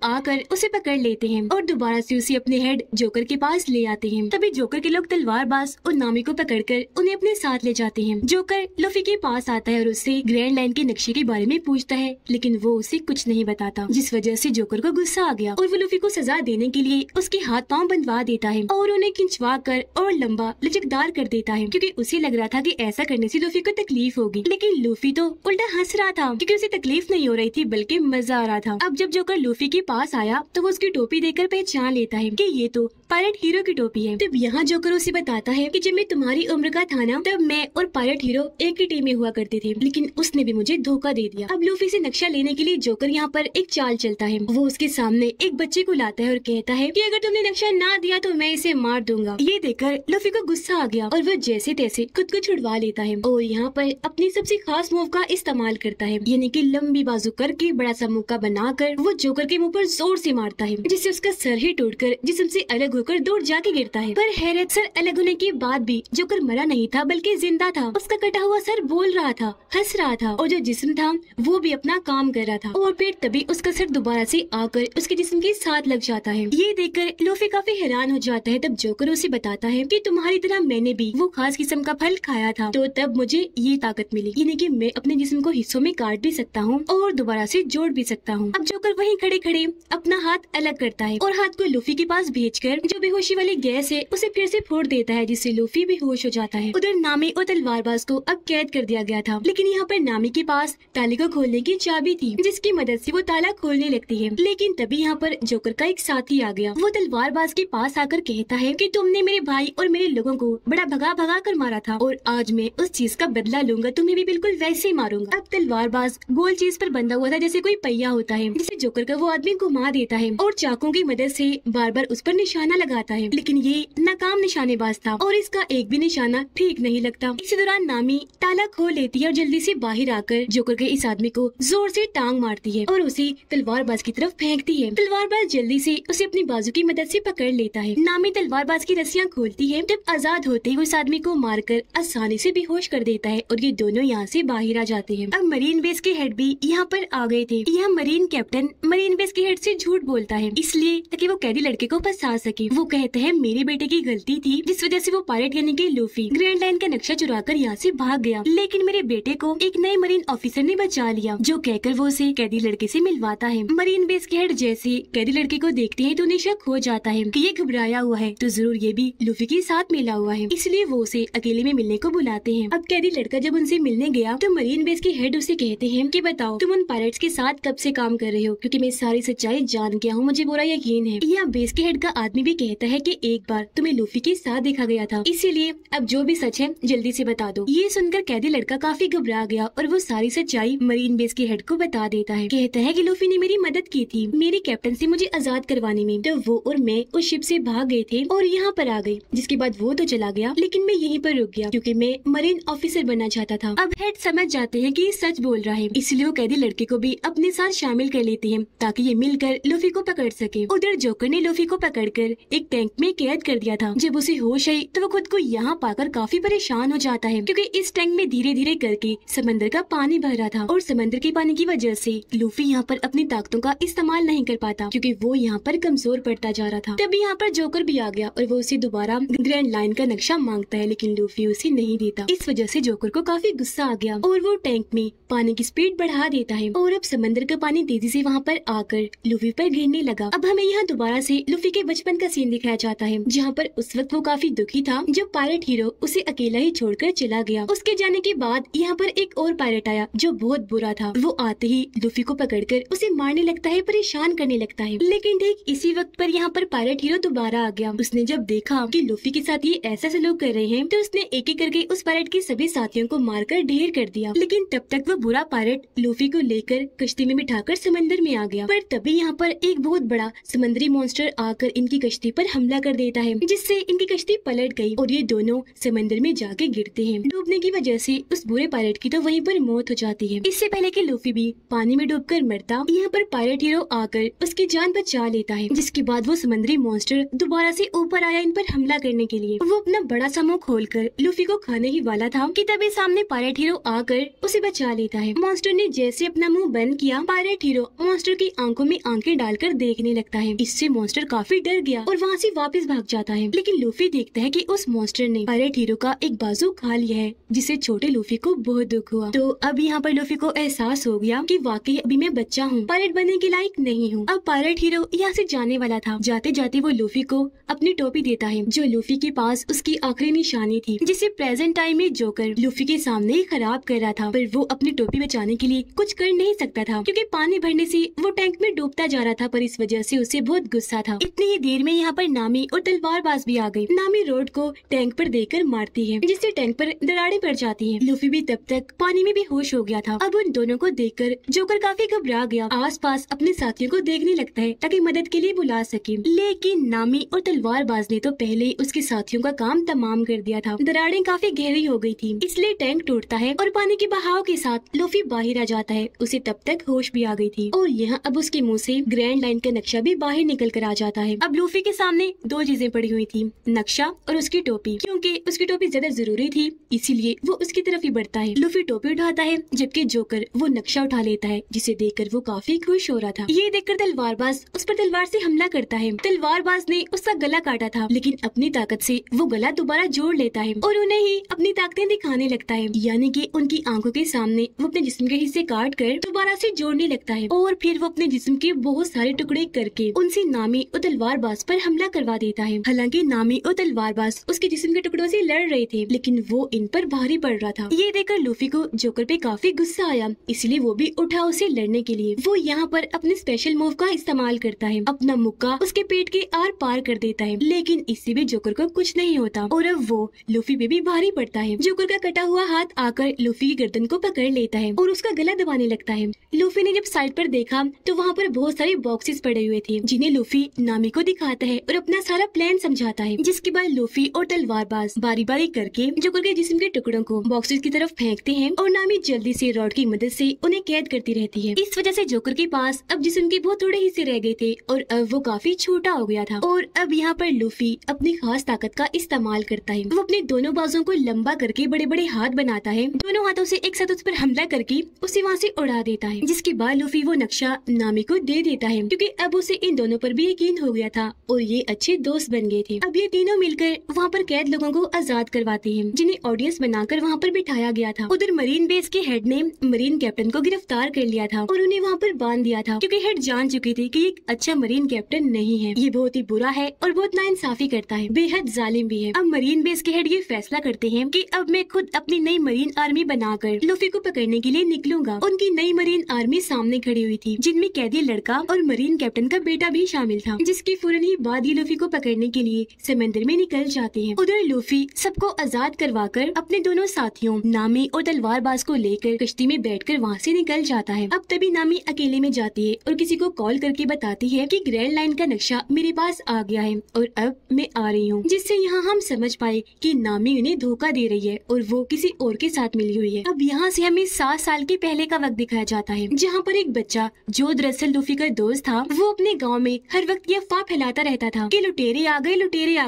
आकर उसे पकड़ लेते हैं और दोबारा से उसे अपने हेड जोकर के पास ले आते हैं। तभी जोकर के लोग तलवारबाज और नामी को पकड़कर उन्हें अपने साथ ले जाते हैं। जोकर लूफी के पास आता है और उससे ग्रैंड लाइन के नक्शे के बारे में पूछता है, लेकिन वो उसे कुछ नहीं बताता, जिस वजह से जोकर को गुस्सा आ गया और वो लूफी को सजा देने के लिए उसके हाथ पाँव बंधवा देता है और उन्हें खिंचवा कर और लंबा लचकदार कर देता है, क्योंकि उसे लग रहा था कि ऐसा करने से लूफी को तकलीफ होगी। लेकिन लूफी तो उल्टा हंस रहा था, क्योंकि उसे तकलीफ नहीं हो रही थी बल्कि मजा आ रहा था। अब जब जोकर लूफी के पास आया तो वो उसकी टोपी देखकर पहचान लेता है कि ये तो पायरेट हीरो की टोपी है। तब यहाँ जोकर उसे बताता है कि जब मैं तुम्हारी उम्र का था ना तब मैं और पायरेट हीरो एक ही टीम में हुआ करते थे, लेकिन उसने भी मुझे धोखा दे दिया। अब लूफी से नक्शा लेने के लिए जोकर यहाँ पर एक चाल चलता है। वो उसके सामने एक बच्चे को लाता है और कहता है कि अगर तुमने नक्शा ना दिया तो मैं इसे मार दूंगा। ये देखकर लूफी को गुस्सा आ गया और वो जैसे तैसे खुद को छुड़वा लेता है और यहाँ पर अपनी सबसे खास मूव का इस्तेमाल करता है, यानी कि लंबी बाजू करके बड़ा सा मुक्का बनाकर वो जोकर के मुंह पर जोर से मारता है, जिससे उसका सर ही टूटकर जिस्म से अलग होकर दूर जाके गिरता है। पर हैरत, सर अलग होने के बाद भी जोकर मरा नहीं था बल्कि जिंदा था। उसका कटा हुआ सर बोल रहा था, हंस रहा था और जो जिस्म था वो भी अपना काम कर रहा था और फिर तभी उसका सर दोबारा से आकर उसके जिस्म के साथ लग जाता है। ये देखकर लूफी काफी हैरान हो जाता है। तब जोकर उसे बताता है कि तुम्हारी तरह मैंने भी वो खास किस्म का फल खाया था, तो तब मुझे ये ताकत मिली, यानी कि मैं अपने जिस्म को हिस्सों में काट भी सकता हूँ और दोबारा से जोड़ भी सकता हूँ। अब जोकर वहीं खड़े खड़े अपना हाथ अलग करता है और हाथ को लूफी के पास भेजकर जो बेहोशी वाली गैस है उसे फिर से फोड़ देता है, जिससे लूफी बेहोश हो जाता है। उधर नामी और तलवारबाज को अब कैद कर दिया गया था, लेकिन यहाँ पर नामी के पास ताले को खोलने की चाबी थी, जिसकी मदद से वो ताला खोलने लगती है। लेकिन तभी यहाँ पर जोकर का एक साथी आ गया। वो तलवारबाज के पास आकर कहता है कि तुमने मेरे भाई और मेरे लोगों को बड़ा भगा भगा कर मारा था और आज मैं उस चीज का बदला लूंगा, तुम्हें भी बिल्कुल वैसे ही मारूंगा। अब तलवारबाज गोल चीज पर बंधा हुआ था जैसे कोई पहिया होता है, जिसे जोकर का वो आदमी घुमा देता है और चाकू की मदद से बार बार उस पर निशाना लगाता है, लेकिन ये नाकाम निशानेबाज था और इसका एक भी निशाना ठीक नहीं लगता। इसी दौरान नामी ताला खोल लेती है और जल्दी से बाहर आकर जोकर के इस आदमी को जोर से टांग मारती है और उसे तलवारबाज की तरफ फेंकती है। तलवारबाज जल्दी से उसे अपनी बाजू की मदद से पकड़ लेता है। नामी तलवारबाज की रस्सियां खोलती है, जब आजाद होते ही उस आदमी को मारकर आसानी से बेहोश कर देता है और ये दोनों यहाँ से बाहर आ जाते हैं। अब मरीन बेस के हेड भी यहाँ पर आ गए थे। यह मरीन कैप्टन मरीन बेस के हेड से झूठ बोलता है, इसलिए ताकि वो कैदी लड़के को फंसा सके। वो कहते हैं मेरे बेटे की गलती थी, जिस वजह से वो पायरेट यानी कि लूफी ग्रैंड लाइन का नक्शा चुराकर यहाँ से भाग गया, लेकिन मेरे बेटे को एक नए मरीन ऑफिसर ने बचा लिया, जो कहकर वो उसे कैदी लड़के से मिलवाता है। मरीन बेस के हेड जैसे कैदी लड़के को देखते हैं तो उन्हें शक हो जाता है कि ये घबराया हुआ है, तो जरूर ये भी लूफी के साथ मिला हुआ है, इसलिए वो उसे अकेले में मिलने को बुलाते हैं। अब कैदी लड़का जब उनसे मिलने गया तो मरीन बेस के हेड उसे कहते हैं कि बताओ तुम उन पायरेट्स के साथ कब से काम कर रहे हो, क्योंकि मैं सारी सच्चाई जान गया हूँ, मुझे पूरा यकीन है। यहाँ बेस के हेड का आदमी भी कहता है कि एक बार तुम्हें लूफी के साथ देखा गया था, इसीलिए अब जो भी सच है जल्दी से बता दो। ये सुनकर कैदी लड़का काफी घबरा गया और वो सारी सच्चाई मरीन बेस के हेड को बता देता है। कहता है कि लूफी ने मेरी मदद की थी मेरी कैप्टन से मुझे आजाद करवाने में, तो वो और मैं उस शिप से भाग गए थे और यहाँ पर आ गए। जिसके बाद वो तो चला गया लेकिन मैं यहीं पर रुक गया क्योंकि मैं मरीन ऑफिसर बनना चाहता था। अब हेड समझ जाते हैं कि ये सच बोल रहा है, इसलिए वो कैदी लड़के को भी अपने साथ शामिल कर लेते हैं ताकि ये मिलकर लूफी को पकड़ सके। उधर जोकर ने लूफी को पकड़कर एक टैंक में कैद कर दिया था। जब उसे होश आई तो वो खुद को यहाँ पाकर काफी परेशान हो जाता है क्योंकि इस टैंक में धीरे धीरे करके समंदर का पानी भर रहा था और समंदर के पानी की वजह से लूफी यहाँ पर अपनी ताकतों का इस्तेमाल नहीं कर पाता क्योंकि वो यहाँ पर कमजोर पड़ता जा रहा था। तभी यहाँ पर जोकर भी आ गया और वो उसे दोबारा ग्रैंड लाइन का नक्शा मांगता है लेकिन लूफी उसे नहीं देता। इस वजह से जोकर को काफी गुस्सा आ गया और वो टैंक में पानी की स्पीड बढ़ा देता है और अब समंदर का पानी तेजी से वहाँ पर आकर लूफी पर गिरने लगा। अब हमें यहाँ दोबारा से लूफी के बचपन का सीन दिखाया जाता है जहाँ पर उस वक्त वो काफी दुखी था जब पायरेट हीरो उसे अकेला ही छोड़कर चला गया। उसके जाने के बाद यहाँ पर एक और पायरेट आया जो बहुत बुरा था। वो आते ही लूफी को पकड़कर उसे मारने लगता है, परेशान करने लगता है। लेकिन ठीक इसी वक्त पर यहाँ पर पायरेट हीरो दोबारा आ गया। उसने जब देखा कि लूफी के साथ ये ऐसा सलूक कर रहे हैं तो उसने एक एक करके उस पायरेट के सभी साथियों को मारकर ढेर कर दिया। लेकिन तब तक वो बुरा पायरेट लूफी को लेकर कश्ती में बिठाकर समंदर में आ गया। पर तभी यहाँ पर एक बहुत बड़ा समुद्री मॉन्स्टर आकर इनकी कश्ती पर हमला कर देता है जिससे इनकी कश्ती पलट गई और ये दोनों समंदर में जाके गिरते हैं। डूबने की वजह से उस बुरे पायरेट की तो वहीं पर मौत हो जाती है। इससे पहले कि लूफी भी पानी में डूबकर मरता, यहाँ पर पायरेट हीरो आकर उसकी जान बचा लेता है। जिसके बाद वो समुद्री मॉन्स्टर दोबारा से ऊपर आया इन पर हमला करने के लिए। वो अपना बड़ा सा मुंह खोलकर लूफी को खाने ही वाला था कि तभी सामने पायरेट हीरो आकर उसे बचा लेता है। मॉन्स्टर ने जैसे अपना मुंह बंद किया, पायरेट हीरो मॉन्स्टर की आंखों में आंखें डालकर देखने लगता है। इससे मॉन्स्टर काफी डर गया और वहाँ से वापस भाग जाता है। लेकिन लूफी देखता है कि उस मॉन्स्टर ने पायरेट हीरो का एक बाजू खा लिया है जिससे छोटे लूफी को बहुत दुख हुआ। तो अब यहाँ पर लूफी को एहसास हो गया कि वाकई अभी मैं बच्चा हूँ, पायरेट बनने के लायक नहीं हूँ। अब पायरेट हीरो यहाँ से जाने वाला था। जाते जाते वो लूफी को अपनी टोपी देता है जो लूफी के पास उसकी आखिरी निशानी थी जिसे प्रेजेंट टाइम में जोकर लूफी के सामने ही खराब कर रहा था। पर वो अपनी टोपी बचाने के लिए कुछ कर नहीं सकता था क्योंकि पानी भरने से वो टैंक में डूबता जा रहा था। पर इस वजह से उसे बहुत गुस्सा था। इतनी ही देर में यहाँ पर नामी और तलवारबाज भी आ गई। नामी रोड को टैंक पर देकर मारती है जिससे टैंक पर दरारें पड़ जाती हैं। लूफी भी तब तक पानी में बेहोश हो गया था। अब उन दोनों को देखकर जोकर काफी घबरा गया। आसपास अपने साथियों को देखने लगता है ताकि मदद के लिए बुला सके। लेकिन नामी और तलवारबाज ने तो पहले ही उसके साथियों का काम तमाम कर दिया था। दरारें काफी गहरी हो गई थी, इसलिए टैंक टूटता है और पानी के बहाव के साथ लूफी बाहर आ जाता है। उसे तब तक होश भी आ गई थी और यहाँ अब उसके मुंह से ग्रैंड लाइन का नक्शा भी बाहर निकल कर आ जाता है। अब लूफी के सामने दो चीजें पड़ी हुई थी, नक्शा और उसकी टोपी। क्योंकि उसकी टोपी ज्यादा जरूरी थी इसीलिए वो उसकी तरफ ही बढ़ता है। लूफी टोपी उठाता है जबकि जोकर वो नक्शा उठा लेता है जिसे देखकर वो काफी खुश हो रहा था। ये देखकर तलवारबाज उस पर तलवार से हमला करता है। तलवारबाज ने उसका गला काटा था लेकिन अपनी ताकत से वो गला दोबारा जोड़ लेता है और उन्हें ही अपनी ताकतें दिखाने लगता है। यानी कि उनकी आंखों के सामने वो अपने जिस्म के हिस्से काट कर दोबारा से जोड़ने लगता है और फिर वो अपने जिस्म के बहुत सारे टुकड़े करके उनसे नामी और तलवारबाज पर हमला करवा देता है। हालांकि नामी और तलवारबाज उसके जिस्म के टुकड़ों से लड़ रहे थे लेकिन वो इन पर भारी पड़ रहा था। ये देखकर लूफी को जोकर पे काफी गुस्सा आया, इसलिए वो भी उठा उसे लड़ने के लिए। वो यहाँ पर अपने स्पेशल मूव का इस्तेमाल करता है, अपना मुक्का उसके पेट के आर पार कर देता है। लेकिन इससे भी जोकर को कुछ नहीं होता और अब वो लूफी पे भी भारी पड़ता है। जोकर का कटा हुआ हाथ आकर लूफी की गर्दन को पकड़ लेता है और उसका गला दबाने लगता है। लूफी ने जब साइड पर देखा तो वहाँ पर बहुत सारे बॉक्सेस पड़े हुए थे जिन्हें लूफी नामी को दिखाता है और अपना सारा प्लान समझाता है। जिसके बाद लूफी और तलवारबाज बारी बारी करके जोकर के जिस्म के टुकड़ों को बॉक्सेस की तरफ फेंकते हैं और नामी जल्दी से रॉड की मदद से उन्हें कैद करती रहती है। इस वजह से जोकर के पास अब जिस्म के बहुत थोड़े हिस्से रह गए थे और अब वो काफी छोटा हो गया था। और अब यहाँ पर लूफी अपनी खास ताकत का इस्तेमाल करता है। वो अपने दोनों बाजों को लंबा करके बड़े बड़े हाथ बनाता है, दोनों हाथों से एक साथ उस पर हमला करके उसे वहाँ से उड़ा देता है। जिसके बाद लूफी वो नक्शा नामी को दे देता है क्योंकि अब उसे इन दोनों पर भी यकीन हो गया था और ये अच्छे दोस्त बन गए थे। अब ये तीनों मिलकर वहाँ पर कैद लोगों को आजाद करवाते हैं जिन्हें ऑडियंस बनाकर वहाँ पर बिठाया गया था। उधर मरीन बेस के हेड ने मरीन कैप्टन को गिरफ्तार कर लिया था और उन्हें वहाँ पर बांध दिया था क्योंकि हेड जान चुकी थी कि एक अच्छा मरीन कैप्टन नहीं है, ये बहुत ही बुरा है और बहुत नाइंसाफी करता है, बेहद जालिम भी है। अब मरीन बेस के हेड ये फैसला करते हैं कि अब मैं खुद अपनी नई मरीन आर्मी बनाकर लूफी को पकड़ने के लिए निकलूंगा। उनकी नई मरीन आर्मी सामने खड़ी हुई थी जिनमें कैदी लड़का और मरीन कैप्टन का बेटा भी शामिल था जिसकी फौरन ही बाद ये लूफी को पकड़ने के लिए समंदर में निकल जाते हैं। उधर लूफी सबको आजाद करवाकर अपने दोनों साथियों नामी और तलवारबाज को लेकर कश्ती में बैठकर वहाँ से निकल जाता है। अब तभी नामी अकेले में जाती है और किसी को कॉल करके बताती है कि ग्रैंड लाइन का नक्शा मेरे पास आ गया है और अब मैं आ रही हूँ, जिससे यहाँ हम समझ पाए कि नामी उन्हें धोखा दे रही है और वो किसी और के साथ मिली हुई है। अब यहाँ से हमें 7 साल के पहले का वक्त दिखाया जाता है, जहाँ पर एक बच्चा जो दरअसल लूफी का दोस्त था, वो अपने गाँव में हर वक्त ये अफवाह फैलाता रहता था कि लुटेरे आ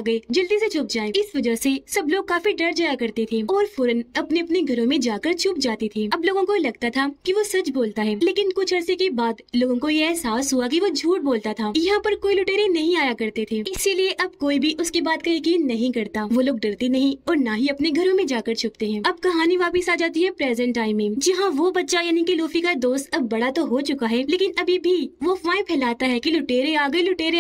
गए, जल्दी से छुप जाएं। इस वजह से सब लोग काफी डर जाया करते थे और फौरन अपने अपने घरों में जाकर छुप जाते थे। अब लोगों को लगता था कि वो सच बोलता है, लेकिन कुछ अरसे के बाद लोगों को यह एहसास हुआ कि वो झूठ बोलता था। यहाँ पर कोई लुटेरे नहीं आया करते थे, इसीलिए अब कोई भी उसकी बात का यकीन नहीं करता। वो लोग डरते नहीं और ना ही अपने घरों में जाकर छुपते हैं। अब कहानी वापिस आ जाती है प्रेजेंट टाइम में, जहाँ वो बच्चा यानी कि लूफी का दोस्त अब बड़ा तो हो चुका है, लेकिन अभी भी वो अफवाहें फैलाता है कि लुटेरे आ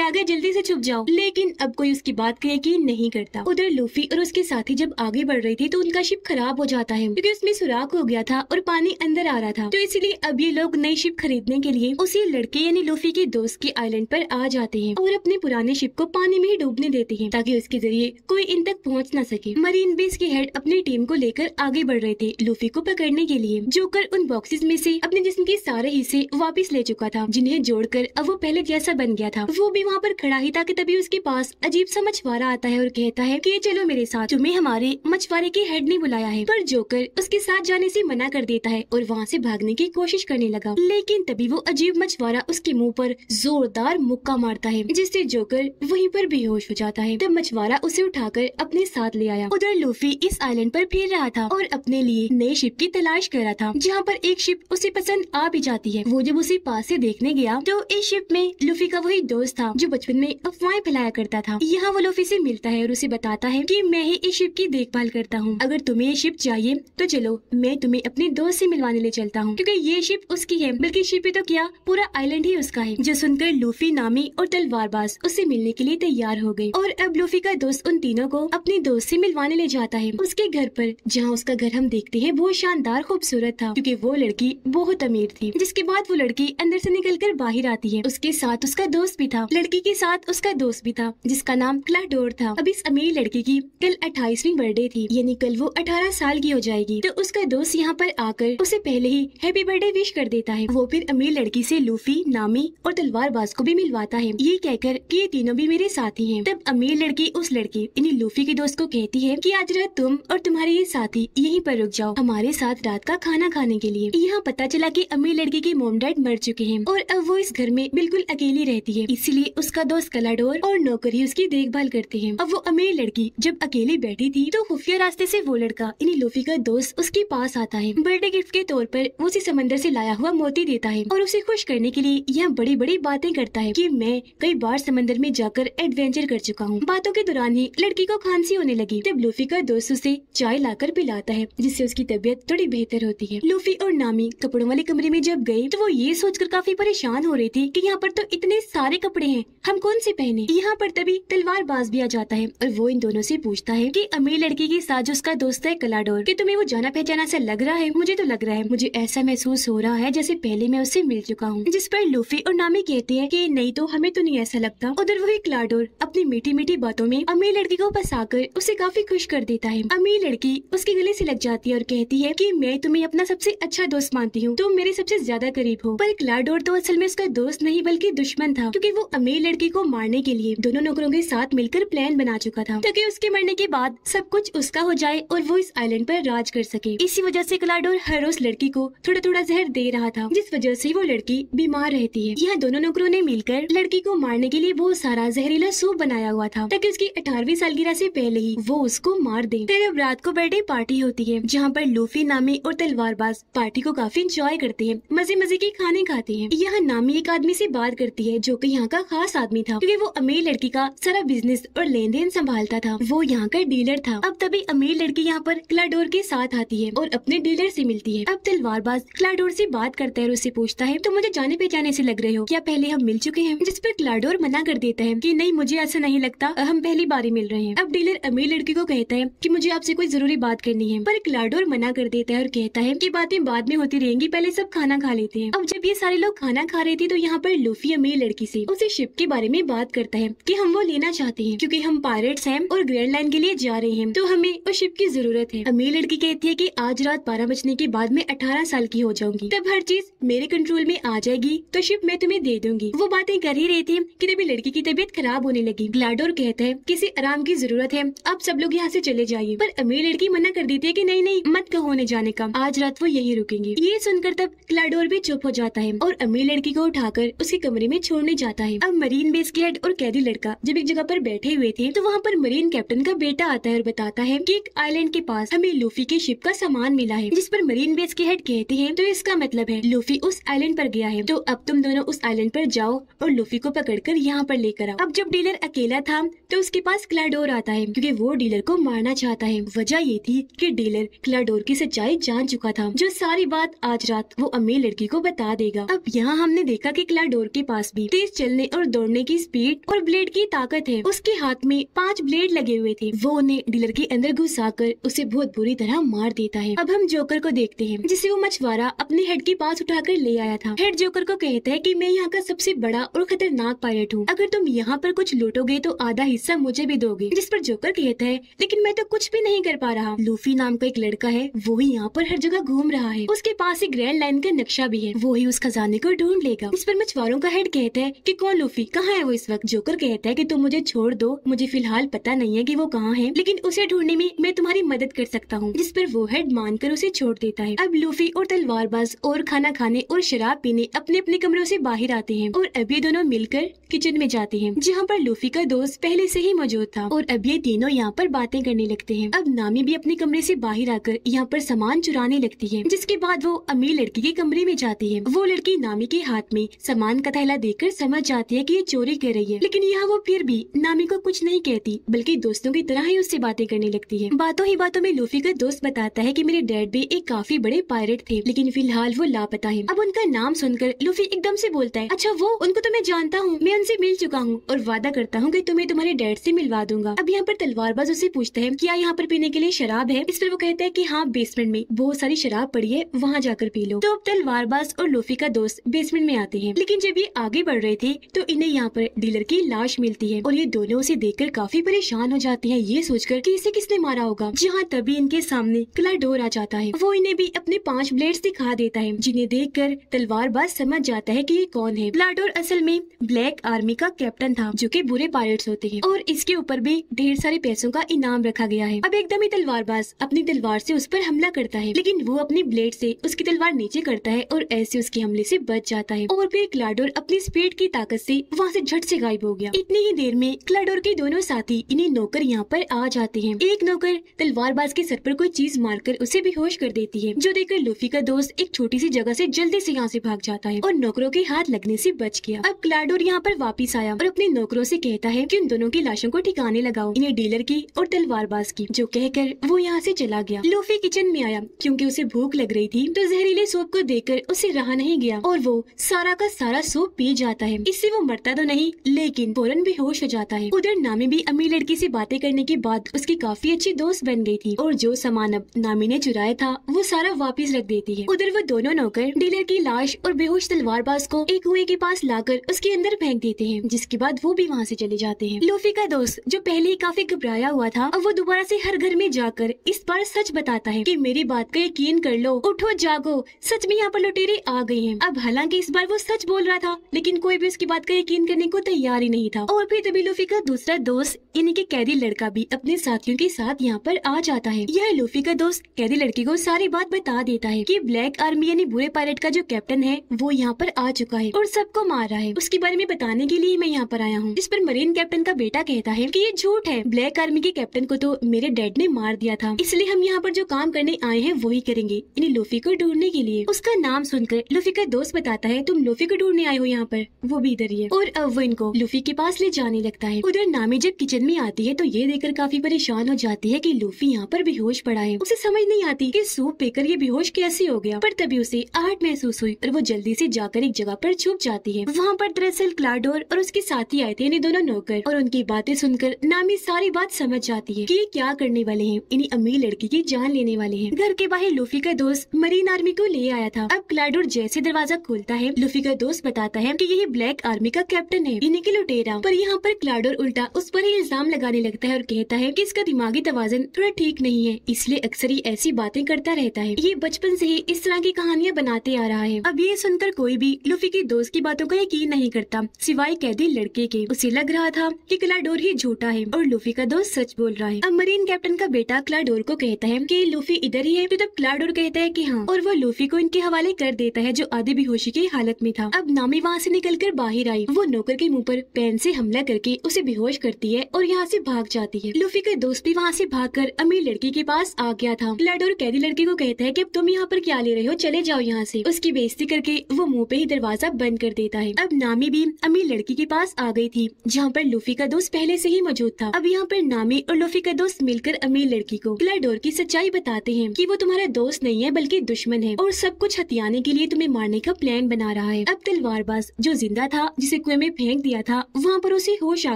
गए, जल्दी से छुप जाओ। लेकिन अब कोई उसकी बात का यकीन नहीं करता। उधर लूफी और उसके साथी जब आगे बढ़ रही थी तो उनका शिप खराब हो जाता है, क्योंकि उसमें सुराख हो गया था और पानी अंदर आ रहा था। तो इसलिए अब ये लोग नई शिप खरीदने के लिए उसी लड़के यानी लूफी के दोस्त के आइलैंड पर आ जाते हैं और अपने पुराने शिप को पानी में ही डूबने देते हैं, ताकि उसके जरिए कोई इन तक पहुँच न सके। मरीन बेस के हेड अपनी टीम को लेकर आगे बढ़ रहे थे लूफी को पकड़ने के लिए। जोकर उन बॉक्सेस में से अपने जिस्म के सारे हिस्से वापस ले चुका था, जिन्हें जोड़कर अब वो पहले जैसा बन गया था। वो भी वहाँ पर खड़ा ही था कि तभी उसके पास अजीब सा मछुआरा आता है और कहता है कि चलो मेरे साथ, तुम्हें हमारे मछुआरे के हेड ने बुलाया है। पर जोकर उसके साथ जाने से मना कर देता है और वहाँ से भागने की कोशिश करने लगा, लेकिन तभी वो अजीब मछुआरा उसके मुंह पर जोरदार मुक्का मारता है, जिससे जोकर वहीं पर बेहोश हो जाता है। तब मछुआरा उसे उठाकर अपने साथ ले आया। उधर लूफी इस आइलैंड पर फिर रहा था और अपने लिए नई शिप की तलाश कर रहा था, जहाँ पर एक शिप उसे पसंद आ भी जाती है। वो जब उसे पास से देखने गया तो इस शिप में लूफी का वही दोस्त था जो बचपन में अफवाहें फैलाया करता था। यहाँ वो लूफी से मिलता है और उसे बताता है कि मैं ही इस शिप की देखभाल करता हूँ, अगर तुम्हें ये शिप चाहिए तो चलो मैं तुम्हें अपने दोस्त से मिलवाने ले चलता हूँ, क्योंकि ये शिप उसकी है, बल्कि शिप ही तो क्या पूरा आइलैंड ही उसका है। जो सुनकर लूफी, नामी और तलवारबाज उससे मिलने के लिए तैयार हो गए और अब लूफी का दोस्त उन तीनों को अपने दोस्त से मिलवाने ले जाता है उसके घर पर, जहाँ उसका घर हम देखते हैं बहुत शानदार खूबसूरत था, क्योंकि वो लड़की बहुत अमीर थी। जिसके बाद वो लड़की अंदर से निकलकर बाहर आती है, उसके साथ उसका दोस्त भी था। लड़की के साथ उसका दोस्त भी था जिसका नाम क्लाडोर था। अब इस अमीर लड़की की कल 28वीं बर्थडे थी, यानी कल वो 18 साल की हो जाएगी। तो उसका दोस्त यहाँ पर आकर उसे पहले ही हैप्पी बर्थडे विश कर देता है। वो फिर अमीर लड़की से लूफी, नामी और तलवारबाज को भी मिलवाता है, ये कहकर कि ये तीनों भी मेरे साथी हैं। तब अमीर लड़की उस लड़की यानी लूफी के दोस्त को कहती है कि आज रात तुम और तुम्हारे ये साथी यहीं पर रुक जाओ हमारे साथ रात का खाना खाने के लिए। यहाँ पता चला कि अमीर लड़की के मॉम डैड मर चुके हैं और अब वो इस घर में बिल्कुल अकेली रहती है, इसीलिए उसका दोस्त क्लाडोर और नौकर ही उसकी देखभाल करते हैं। अब वो अमीर लड़की जब अकेली बैठी थी तो खुफिया रास्ते से वो लड़का यानी लूफी का दोस्त उसके पास आता है। बर्थडे गिफ्ट के तौर पर वो उसे समंदर से लाया हुआ मोती देता है और उसे खुश करने के लिए यह बड़ी बड़ी बातें करता है कि मैं कई बार समंदर में जाकर एडवेंचर कर चुका हूँ। बातों के दौरान ही लड़की को खांसी होने लगी। तब लूफी का दोस्त उसे चाय लाकर पिलाता है, जिससे उसकी तबीयत थोड़ी बेहतर होती है। लूफी और नामी कपड़ों वाले कमरे में जब गए तो वो ये सोचकर काफी परेशान हो रही थी कि यहाँ पर तो इतने सारे कपड़े हैं, हम कौन से पहने। यहाँ पर तभी तलवारबाज भी आ जाता है और वो इन दोनों से पूछता है कि अमीर लड़की के साथ जो उसका दोस्त है क्लाडोर, कि तुम्हें वो जाना पहचाना सा लग रहा है। मुझे तो लग रहा है, मुझे ऐसा महसूस हो रहा है जैसे पहले मैं उससे मिल चुका हूँ। जिस पर लूफी और नामी कहते हैं कि नहीं तो हमें तो नहीं ऐसा लगता। उधर वही क्लाडोर अपनी मीठी मीठी बातों में अमीर लड़की को फंसाकर उसे काफी खुश कर देता है। अमीर लड़की उसके गले से लग जाती है और कहती है कि मैं तुम्हें अपना सबसे अच्छा दोस्त मानती हूँ, तुम मेरे सबसे ज्यादा करीब हो। पर क्लाडोर तो असल में उसका दोस्त नहीं बल्कि दुश्मन था, क्योंकि वो अमीर लड़की को मारने के लिए दोनों नौकरों के साथ मिलकर प्लान बना चुका था, ताकि उसके मरने के बाद सब कुछ उसका हो जाए और वो इस आइलैंड पर राज कर सके। इसी वजह से क्लाडोर हर रोज लड़की को थोड़ा थोड़ा जहर दे रहा था, जिस वजह से वो लड़की बीमार रहती है। यहाँ दोनों नौकरों ने मिलकर लड़की को मारने के लिए बहुत सारा जहरीला सूप बनाया हुआ था, ताकि उसकी 18वीं सालगिरह से पहले ही वो उसको मार दे। फिर अब रात को बर्थडे पार्टी होती है, जहाँ पर लूफी, नामी और तलवारबाज पार्टी को काफी इंजॉय करते हैं, मजे मजे के खाने खाते हैं। यहाँ नामी एक आदमी से बात करती है जो कि यहाँ का खास आदमी था, क्योंकि वो अमीर लड़की का सारा बिजनेस और लेन देन संभालता था। वो यहाँ का डीलर था। अब तभी अमीर लड़की यहाँ पर क्लाडोर के साथ आती है और अपने डीलर से मिलती है। अब तलवारबाज क्लाडोर से बात करता है और उससे पूछता है तो मुझे जाने पहचाने से लग रहे हो, क्या पहले हम मिल चुके हैं। जिस पर क्लाडोर मना कर देता है कि नहीं, मुझे ऐसा नहीं लगता, हम पहली बार ही मिल रहे हैं। अब डीलर अमीर लड़की को कहता है कि मुझे आपसे कोई जरूरी बात करनी है, पर क्लाडोर मना कर देता है और कहता है कि बातें बाद में होती रहेंगी, पहले सब खाना खा लेते हैं। अब जब ये सारे लोग खाना खा रहे थे तो यहाँ पर लूफी अमीर लड़की से उसे शिप के बारे में बात बात करता है कि हम वो लेना चाहते हैं क्योंकि हम पायरेट्स हैं और ग्रैंड लाइन के लिए जा रहे हैं, तो हमें उस शिप की जरूरत है। अमीर लड़की कहती है कि आज रात 12 बजने के बाद मैं 18 साल की हो जाऊंगी, तब हर चीज मेरे कंट्रोल में आ जाएगी, तो शिप मैं तुम्हें दे दूंगी। वो बातें कर ही रही थी कि तभी लड़की की तबीयत खराब होने लगी। ग्लाडोर कहता है किसी आराम की जरूरत है, आप सब लोग यहाँ से चले जाइए, पर अमीर लड़की मना कर देती है कि नहीं नहीं मत कहो उन्हें जाने का, आज रात वो यही रुकेंगे। ये सुनकर तब ग्लाडोर भी चुप हो जाता है और अमीर लड़की को उठाकर उसके कमरे में छोड़ने जाता है। अब मरीन बेस के हेड और कैदी लड़का जब एक जगह पर बैठे हुए थे तो वहाँ पर मरीन कैप्टन का बेटा आता है और बताता है कि एक आइलैंड के पास हमें लूफी की शिप का सामान मिला है, जिस पर मरीन बेस के हेड कहते हैं तो इसका मतलब है लूफी उस आइलैंड पर गया है, तो अब तुम दोनों उस आइलैंड पर जाओ और लूफी को पकड़कर यहाँ पर लेकर आओ। अब जब डीलर अकेला था तो उसके पास क्लाडोर आता है क्योंकि वो डीलर को मारना चाहता है। वजह ये थी कि डीलर क्लाडोर की सच्चाई जान चुका था, जो सारी बात आज रात वो अमीर लड़की को बता देगा। अब यहाँ हमने देखा कि क्लाडोर के पास भी तेज चलने और दौड़ने की स्पीड और ब्लेड की ताकत है। उसके हाथ में 5 ब्लेड लगे हुए थे, वो उन्हें डीलर के अंदर घुसाकर उसे बहुत बुरी तरह मार देता है। अब हम जोकर को देखते हैं जिसे वो मछुआरा अपने हेड के पास उठाकर ले आया था। हेड जोकर को कहता है कि मैं यहाँ का सबसे बड़ा और खतरनाक पायलट हूँ, अगर तुम यहाँ पर कुछ लूटोगे तो आधा हिस्सा मुझे भी दोगे। जिस पर जोकर कहता है लेकिन मैं तो कुछ भी नहीं कर पा रहा। लूफी नाम का एक लड़का है, वो ही यहाँ पर हर जगह घूम रहा है, उसके पास एक ग्रैंड लाइन का नक्शा भी है, वो ही उस खजाने को ढूंढ लेगा। इस पर मछुआरों का हेड कहता है कि कौन लूफी, कहाँ है वो इस वक्त। जोकर कहता है कि तुम मुझे छोड़ दो, मुझे फिलहाल पता नहीं है कि वो कहाँ है, लेकिन उसे ढूंढने में मैं तुम्हारी मदद कर सकता हूँ। जिस पर वो हेड मानकर उसे छोड़ देता है। अब लूफी और तलवारबाज और खाना खाने और शराब पीने अपने अपने कमरों से बाहर आते हैं और अब ये दोनों मिलकर किचन में जाते हैं, जहाँ पर लूफी का दोस्त पहले से ही मौजूद था और अब ये तीनों यहाँ पर बातें करने लगते हैं। अब नामी भी अपने कमरे से बाहर आकर यहाँ पर सामान चुराने लगती है, जिसके बाद वो अमीर लड़की के कमरे में जाती है। वो लड़की नामी के हाथ में सामान का थैला देखकर समझ जाती है कि ये चोरी कर रही है, लेकिन यहाँ वो फिर भी नामी को कुछ नहीं कहती, बल्कि दोस्तों की तरह ही उससे बातें करने लगती है। बातों ही बातों में लूफी का दोस्त बताता है कि मेरे डैड भी एक काफी बड़े पायरेट थे, लेकिन फिलहाल वो लापता है। अब उनका नाम सुनकर लूफी एकदम से बोलता है, अच्छा वो, उनको तो मैं जानता हूँ, मैं उनसे मिल चुका हूँ और वादा करता हूँ कि तुम्हें तुम्हारे डैड से मिलवा दूंगा। अब यहाँ पर तलवारबाज उसे पूछता है क्या यहाँ पर पीने के लिए शराब है। इस पर वो कहता है कि हाँ, बेसमेंट में बहुत सारी शराब पड़ी है, वहाँ जाकर पी लो। तो अब तलवारबाज और लूफी का दोस्त बेसमेंट में आते हैं, लेकिन जब ये आगे बढ़ रहे थे तो इन्हें यहाँ पर डीलर की लाश मिलती है और ये दोनों उसे देखकर काफी परेशान हो जाते हैं, ये सोचकर कि इसे किसने मारा होगा। जहाँ तभी इनके सामने क्लाडोर आ जाता है, वो इन्हें भी अपने 5 ब्लेड्स दिखा देता है, जिन्हें देखकर तलवारबाज समझ जाता है कि ये कौन है। क्लाडोर असल में ब्लैक आर्मी का कैप्टन था, जो कि बुरे पायरेट्स होते हैं, और इसके ऊपर भी ढेर सारे पैसों का इनाम रखा गया है। अब एकदम ही तलवारबाज अपनी तलवार से उस पर हमला करता है, लेकिन वो अपनी ब्लेड से उसकी तलवार नीचे करता है और ऐसे उसके हमले से बच जाता है। और फिर क्लाडोर अपनी स्पीड की ताकत से वहाँ से झट से गायब हो गया। इतनी ही देर में क्लाडोर के दोनों साथी इन्हें नौकर यहाँ पर आ जाते हैं। एक नौकर तलवारबाज के सर पर कोई चीज मारकर उसे बेहोश कर देती है, जो देखकर लूफी का दोस्त एक छोटी सी जगह से जल्दी से यहाँ से भाग जाता है और नौकरों के हाथ लगने से बच गया। अब क्लाडोर यहाँ पर वापिस आया और अपने नौकरों से कहता है कि उन दोनों की लाशों को ठिकाने लगाओ, इन्हें डीलर की और तलवारबाज की, जो कहकर वो यहाँ से चला गया। लूफी किचन में आया क्योंकि उसे भूख लग रही थी, तो जहरीले सूप को देखकर उसे रहा नहीं गया और वो सारा का सारा सूप पी जाता है। इससे वो मरता तो नहीं, लेकिन फौरन बेहोश हो जाता है। उधर नामी भी अमीर लड़की से बातें करने के बाद उसकी काफी अच्छी दोस्त बन गई थी और जो सामान अब नामी ने चुराया था वो सारा वापस रख देती है। उधर वो दोनों नौकर डीलर की लाश और बेहोश तलवारबाज को एक कुएं के पास लाकर उसके अंदर फेंक देते हैं, जिसके बाद वो भी वहाँ से चले जाते हैं। लूफी का दोस्त जो पहले ही काफी घबराया हुआ था, अब वो दोबारा से हर घर में जाकर इस बार सच बताता है कि मेरी बात का यकीन कर लो, उठो जागो, सच में यहाँ पर लुटेरे आ गए हैं। अब हालांकि इस बार वो सच बोल रहा था, लेकिन कोई भी उसकी बात का यकीन करने को तैयार ही नहीं था। और फिर तभी लूफी का दूसरा दोस्त यानी कि कैदी लड़का भी अपने साथियों के साथ यहाँ पर आ जाता है। यह लूफी का दोस्त कैदी लड़की को सारी बात बता देता है कि ब्लैक आर्मी यानी बुरे पायलट का जो कैप्टन है वो यहाँ पर आ चुका है और सबको मार रहा है। उसके बारे में बताने के लिए मैं यहाँ पर आया हूँ। इस पर मरीन कैप्टन का बेटा कहता है कि ये झूठ है, ब्लैक आर्मी के कैप्टन को तो मेरे डैड ने मार दिया था, इसलिए हम यहाँ पर जो काम करने आए हैं वही करेंगे, यानी लूफी को ढूंढने के लिए। उसका नाम सुनकर लूफी का दोस्त बताता है तुम लूफी को ढूंढने आए हो यहाँ पर, वो भी इधर ही है। और अब वो इनको लूफी के पास ले जाने लगता है। उधर नामी जब किचन में आती है तो ये देखकर काफी परेशान हो जाती है कि लूफी यहाँ पर बेहोश पड़ा है। उसे समझ नहीं आती कि सूप पीकर ये बेहोश कैसे हो गया, पर तभी उसे आहट महसूस हुई और वो जल्दी से जाकर एक जगह पर छुप जाती है। वहाँ पर दरअसल क्लाडोर क्लाडोर और उसके साथी आए थे इन्हें दोनों नौकर, और उनकी बातें सुनकर नामी सारी बात समझ जाती है कि ये क्या करने वाले हैं। इन्हीं अमीर लड़की की जान लेने वाले हैं। घर के बाहर लूफी का दोस्त मरीन आर्मी को ले आया था। अब क्लाडोर जैसे दरवाजा खोलता है, लूफी का दोस्त बताता है कि यही ब्लैक आर्मी का कैप्टन है, इन्हीं के लुटेरा। पर यहाँ पर क्लाडोर उल्टा उस पर ही इल्जाम लगाने लगता है और कहता है कि इसका दिमागी तवाज़ुन थोड़ा ठीक नहीं है, इसलिए अक्सर ही ऐसी बातें करता रहता है। ये बचपन से ही इस तरह की कहानियां बनाते आ रहा है। अब ये सुनकर कोई भी लूफी के दोस्त की बातों का यकीन नहीं करता, सिवाय कैदी लड़के के। उसे लग रहा था कि क्लाडोर ही झूठा है और लूफी का दोस्त सच बोल रहा है। अब मरीन कैप्टन का बेटा क्लाडोर को कहता है कि लूफी इधर ही है, तो तब क्लाडोर कहता है कि हाँ, और वो लूफी को इनके हवाले कर देता है जो आधे बेहोशी की हालत में था। अब नामी वहाँ से निकलकर बाहर आई। वो नौकर के मुंह पर पेन से हमला करके उसे बेहोश करती है और यहाँ से भाग जाती है। लूफी का दोस्त भी वहाँ से भागकर अमीर लड़की के पास आ गया था। क्लाडोर कैदी लड़की को कहता है कि अब तुम यहाँ पर क्या ले रहे हो, चले जाओ यहाँ से। उसकी बेइज्जती करके वो मुंह पे ही दरवाजा बंद कर देता है। अब नामी भी अमीर लड़की के पास आ गई थी जहाँ पर लूफी का दोस्त पहले से ही मौजूद था। अब यहाँ पर नामी और लूफी का दोस्त मिलकर अमीर लड़की को क्लाडोर की सच्चाई बताते हैं कि वो तुम्हारा दोस्त नहीं है बल्कि दुश्मन है और सब कुछ हथियाने के लिए तुम्हें मारने का प्लान बना रहा है। अब तलवारबाज जो जिंदा था, जिसे कुएं में फेंक दिया था, वहाँ पर उसे होश आ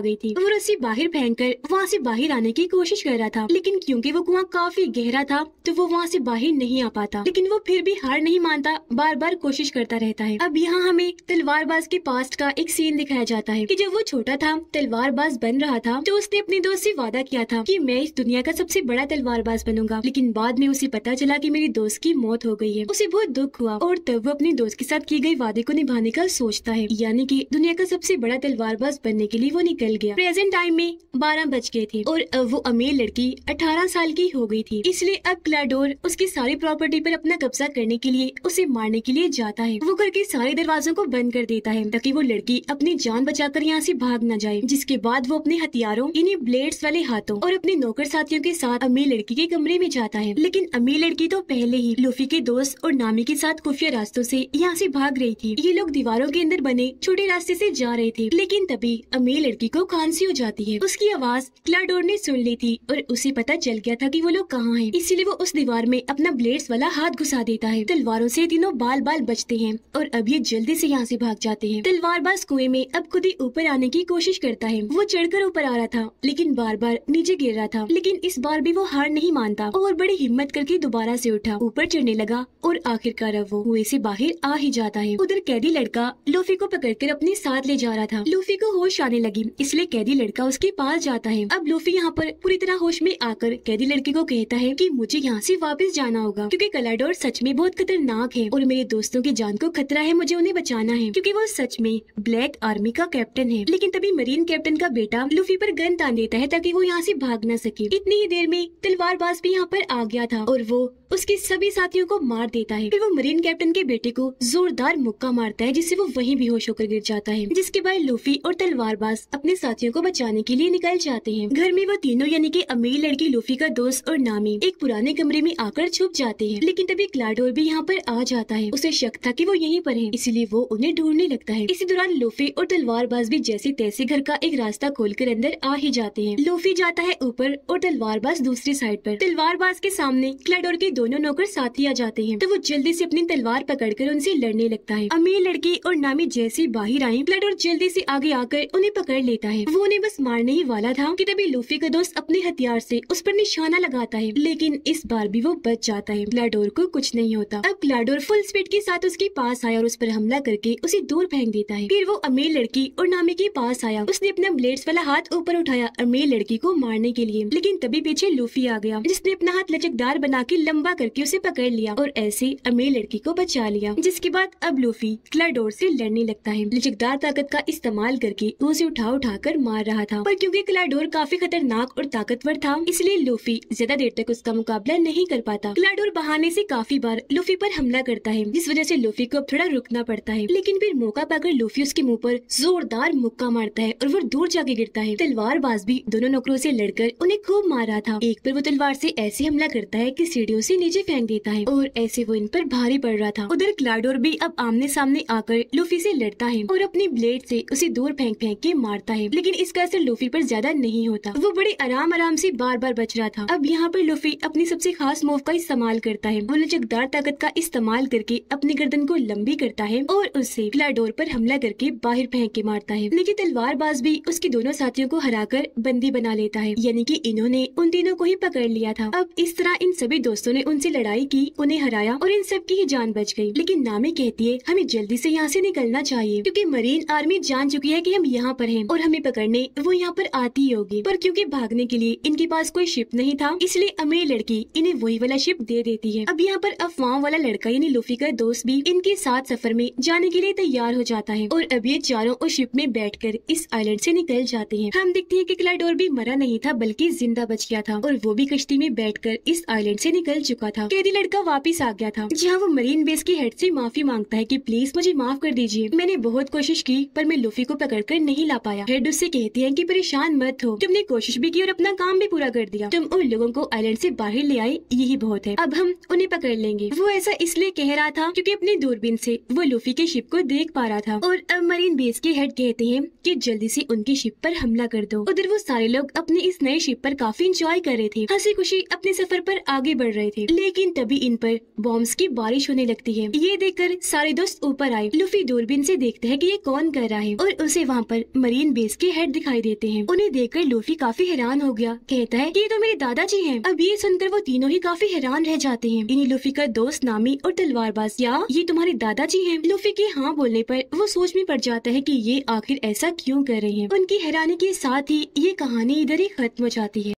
गई थी। वो रस्सी बाहर फेंक कर वहाँ से बाहर आने की कोशिश कर रहा था, लेकिन क्योंकि वो कुआं काफी गहरा था तो वो वहाँ से बाहर नहीं आ पाता। लेकिन वो फिर भी हार नहीं मानता, बार बार कोशिश करता रहता है। अब यहाँ हमें तलवारबाज के पास्ट का एक सीन दिखाया जाता है कि जब वो छोटा था, तलवारबाज बन रहा था, तो उसने अपने दोस्त से वादा किया था कि मैं इस दुनिया का सबसे बड़ा तलवारबाज बनूंगा। लेकिन बाद में उसे पता चला कि मेरी दोस्त की मौत हो गई है। उसे बहुत दुख हुआ और तब वो अपने दोस्त के साथ किए गए वादे को निभाने का सोचता है, यानी कि दुनिया का सबसे बड़ा तलवारबाज बनने के लिए वो निकल गया। प्रेजेंट टाइम में 12 बज गए थे और अब वो अमीर लड़की 18 साल की हो गई थी। इसलिए अब क्लाडोर उसकी सारी प्रॉपर्टी पर अपना कब्जा करने के लिए उसे मारने के लिए जाता है। वो घर के सारे दरवाजों को बंद कर देता है ताकि वो लड़की अपनी जान बचाकर यहाँ से भाग न जाए। जिसके बाद वो अपने हथियारों यानी ब्लेड्स वाले हाथों और अपने नौकर साथियों के साथ अमीर लड़की के कमरे में जाता है। लेकिन अमीर लड़की तो पहले ही लूफी के दोस्त और नामी के साथ खुफिया रास्तों से यहाँ से भाग रही थी। ये लोग दीवारों के अंदर बने छोटे रास्ते से जा रहे थे, लेकिन तभी अमीर लड़की को खांसी हो जाती है। उसकी आवाज क्लाडोर ने सुन ली थी और उसे पता चल गया था कि वो लोग कहाँ हैं। इसीलिए वो उस दीवार में अपना ब्लेड्स वाला हाथ घुसा देता है। तलवारों से तीनों बाल बाल बचते हैं और अब ये जल्दी से यहाँ से भाग जाते हैं। तलवारबाज कुएं में अब खुद ही ऊपर आने की कोशिश करता है। वो चढ़कर ऊपर आ रहा था लेकिन बार बार नीचे गिर रहा था, लेकिन इस बार भी वो हार नहीं मानता और बड़ी हिम्मत करके दोबारा से उठा, ऊपर चढ़ने लगा और आखिरकार वो कुएं से बाहर आ ही जाता है। उधर कैदी लड़का लूफी को पकड़कर अपने साथ ले जा रहा था। लूफी को होश आने लगी, इसलिए कैदी लड़का उसके पास जाता है। अब लूफी यहाँ पर पूरी तरह होश में आकर कैदी लड़के को कहता है कि मुझे यहाँ से वापस जाना होगा क्योंकि क्लाडोर सच में बहुत खतरनाक है और मेरे दोस्तों की जान को खतरा है, मुझे उन्हें बचाना है क्योंकि वो सच में ब्लैक आर्मी का कैप्टन है। लेकिन तभी मरीन कैप्टन का बेटा लूफी पर गन तान देता है ताकि वो यहाँ से भाग न सके। इतनी ही देर में तलवारबाज भी यहाँ पर आ गया था और वो उसके सभी साथियों को मार देता है। फिर वो मरीन कैप्टन के बेटे को जोरदार मुक्का मारता है जिससे वो वहीं बेहोश होकर गिर जाता है। जिसके बाद लूफी और तलवारबाज अपने साथियों को बचाने के लिए निकल जाते हैं। घर में वो तीनों यानी कि अमीर लड़की, लूफी का दोस्त और नामी एक पुराने कमरे में आकर छुप जाते हैं। लेकिन तभी क्लाडोर भी यहाँ पर आ जाता है। उसे शक था कि वो यहीं पर है, इसलिए वो उन्हें ढूंढने लगता है। इसी दौरान लूफी और तलवारबाज भी जैसे तैसे घर का एक रास्ता खोलकर अंदर आ ही जाते हैं। लूफी जाता है ऊपर और तलवारबाज दूसरी साइड पर। तलवारबाज के सामने क्लाडोर के दोनों नौकर साथी आ जाते हैं तो वो जल्दी से अपनी तलवार पकड़कर उनसे लड़ने लगता है। अमीर लड़की और नामी जैसे बाहर आई, क्लाडोर जल्दी से आगे आकर उन्हें पकड़ लेता है। वो उन्हें बस मारने ही वाला था कि तभी लूफी का दोस्त अपने हथियार से उस पर निशाना लगाता है, लेकिन इस बार भी वो बच जाता है। क्लाडोर को कुछ नहीं होता। अब क्लाडोर फुल स्पीड के साथ उसके पास आया और उस पर हमला करके उसे दूर फेंक देता है। फिर वो अमीर लड़की और नामी के पास आया। उसने अपना ब्लेड्स वाला हाथ ऊपर उठाया अमीर लड़की को मारने के लिए, लेकिन तभी पीछे लूफी आ गया जिसने अपना हाथ लचकदार बना के लंबा करके उसे पकड़ लिया और ऐसे अमीर लड़की को बचा लिया। जिसके बाद अब लूफी क्लाडोर से लड़ने लगता है। लचकदार ताकत का इस्तेमाल करके वो उसे उठा कर मार रहा था, पर क्योंकि क्लाडोर काफी खतरनाक और ताकतवर था इसलिए लूफी ज्यादा देर तक उसका मुकाबला नहीं कर पाता। क्लाडोर बहाने से काफी बार लूफी पर हमला करता है जिस वजह से लूफी को अब थोड़ा रुकना पड़ता है, लेकिन फिर मौका पाकर लूफी उसके मुंह पर जोरदार मुक्का मारता है और वो दूर जाके गिरता है। तलवारबाज भी दोनों नौकरों से लड़कर उन्हें खूब मार रहा था। एक पर वो तलवार से ऐसे हमला करता है कि सीढ़ियों से नीचे फेंक देता है और ऐसे वो इन पर भारी पड़ रहा था। उधर क्लाडोर भी अब आमने सामने आकर लूफी से लड़ता है और अपनी ब्लेड से उसे दूर फेंक फेंक के मारता है, लेकिन इसका असर लूफी पर ज्यादा नहीं होता। वो बड़े आराम से बार बार बच रहा था। अब यहाँ पर लूफी अपनी सबसे खास मूव का इस्तेमाल करता है। वो लचकदार ताकत का इस्तेमाल करके अपनी गर्दन को लंबी करता है और उससे क्लाडोर पर हमला करके बाहर फेंक के मारता है, लेकिन तलवारबाज भी उसके दोनों साथियों को हराकर बंदी बना लेता है, यानी कि इन्होंने उन तीनों को ही पकड़ लिया था। अब इस तरह इन सभी दोस्तों ने उनसे लड़ाई की, उन्हें हराया और इन सब की ही जान बच गई। लेकिन नामी कहती है हमें जल्दी से यहाँ से निकलना चाहिए, क्योंकि मरीन आर्मी जान चुकी है कि हम यहाँ पर हैं और हमें पकड़ने वो यहाँ पर आती ही होगी। पर क्योंकि भागने के लिए इनके पास कोई शिप नहीं था, इसलिए अमीर लड़की इन्हें वही वाला शिप दे देती है। अब यहाँ पर अफवाह वाला लड़का यानी लूफी का दोस्त भी इनके साथ सफर में जाने के लिए तैयार हो जाता है और अब ये चारों उस शिप में बैठकर इस आइलैंड से निकल जाते हैं। हम देखते हैं कि क्लाइडोर भी मरा नहीं था बल्कि जिंदा बच गया था और वो भी कश्ती में बैठकर इस आइलैंड से निकल चुका था। कैदी लड़का वापस आ गया था, जहाँ वो मरीन बेस की हेड से माफी मांगता है कि प्लीज मुझे माफ कर दीजिए, मैंने बहुत कोशिश की पर मैं लूफी को पकड़कर नहीं ला पाया। हेड उससे कहती है कि परेशान मत हो, तुमने कोशिश भी की और अपना काम भी पूरा कर दिया, तुम उन लोगों को आइलैंड से बाहर ले आए, यही बहुत है, अब हम उन्हें पकड़ लेंगे। वो ऐसा इसलिए कह रहा था क्योंकि अपनी दूरबीन से वो लूफी के शिप को देख पा रहा था। और अब मरीन बेस के हेड कहते हैं कि जल्दी से उनकी शिप पर हमला कर दो। उधर वो सारे लोग अपने इस नए शिप पर काफी इंजॉय कर रहे थे, हंसी खुशी अपने सफर पर आगे बढ़ रहे थे, लेकिन तभी इन पर बॉम्ब्स की बारिश होने लगती है। ये देखकर सारे दोस्त ऊपर आए। लूफी दूरबीन से देखते हैं कि ये कौन कर रहा है और उसे वहाँ पर मरीन बेस के हेड दिखाई देते हैं। उन्हें देखकर लूफी काफी हैरान हो गया, कहता है कि ये तो मेरे दादाजी हैं। अब ये सुनकर वो तीनों ही काफी हैरान रह जाते हैं। इन्हीं लूफी का दोस्त नामी और तलवारबाज, क्या ये तुम्हारे दादाजी हैं? लूफी के हाँ बोलने पर वो सोच में पड़ जाता है कि ये आखिर ऐसा क्यों कर रहे हैं। उनकी हैरानी के साथ ही ये कहानी इधर ही खत्म हो जाती है।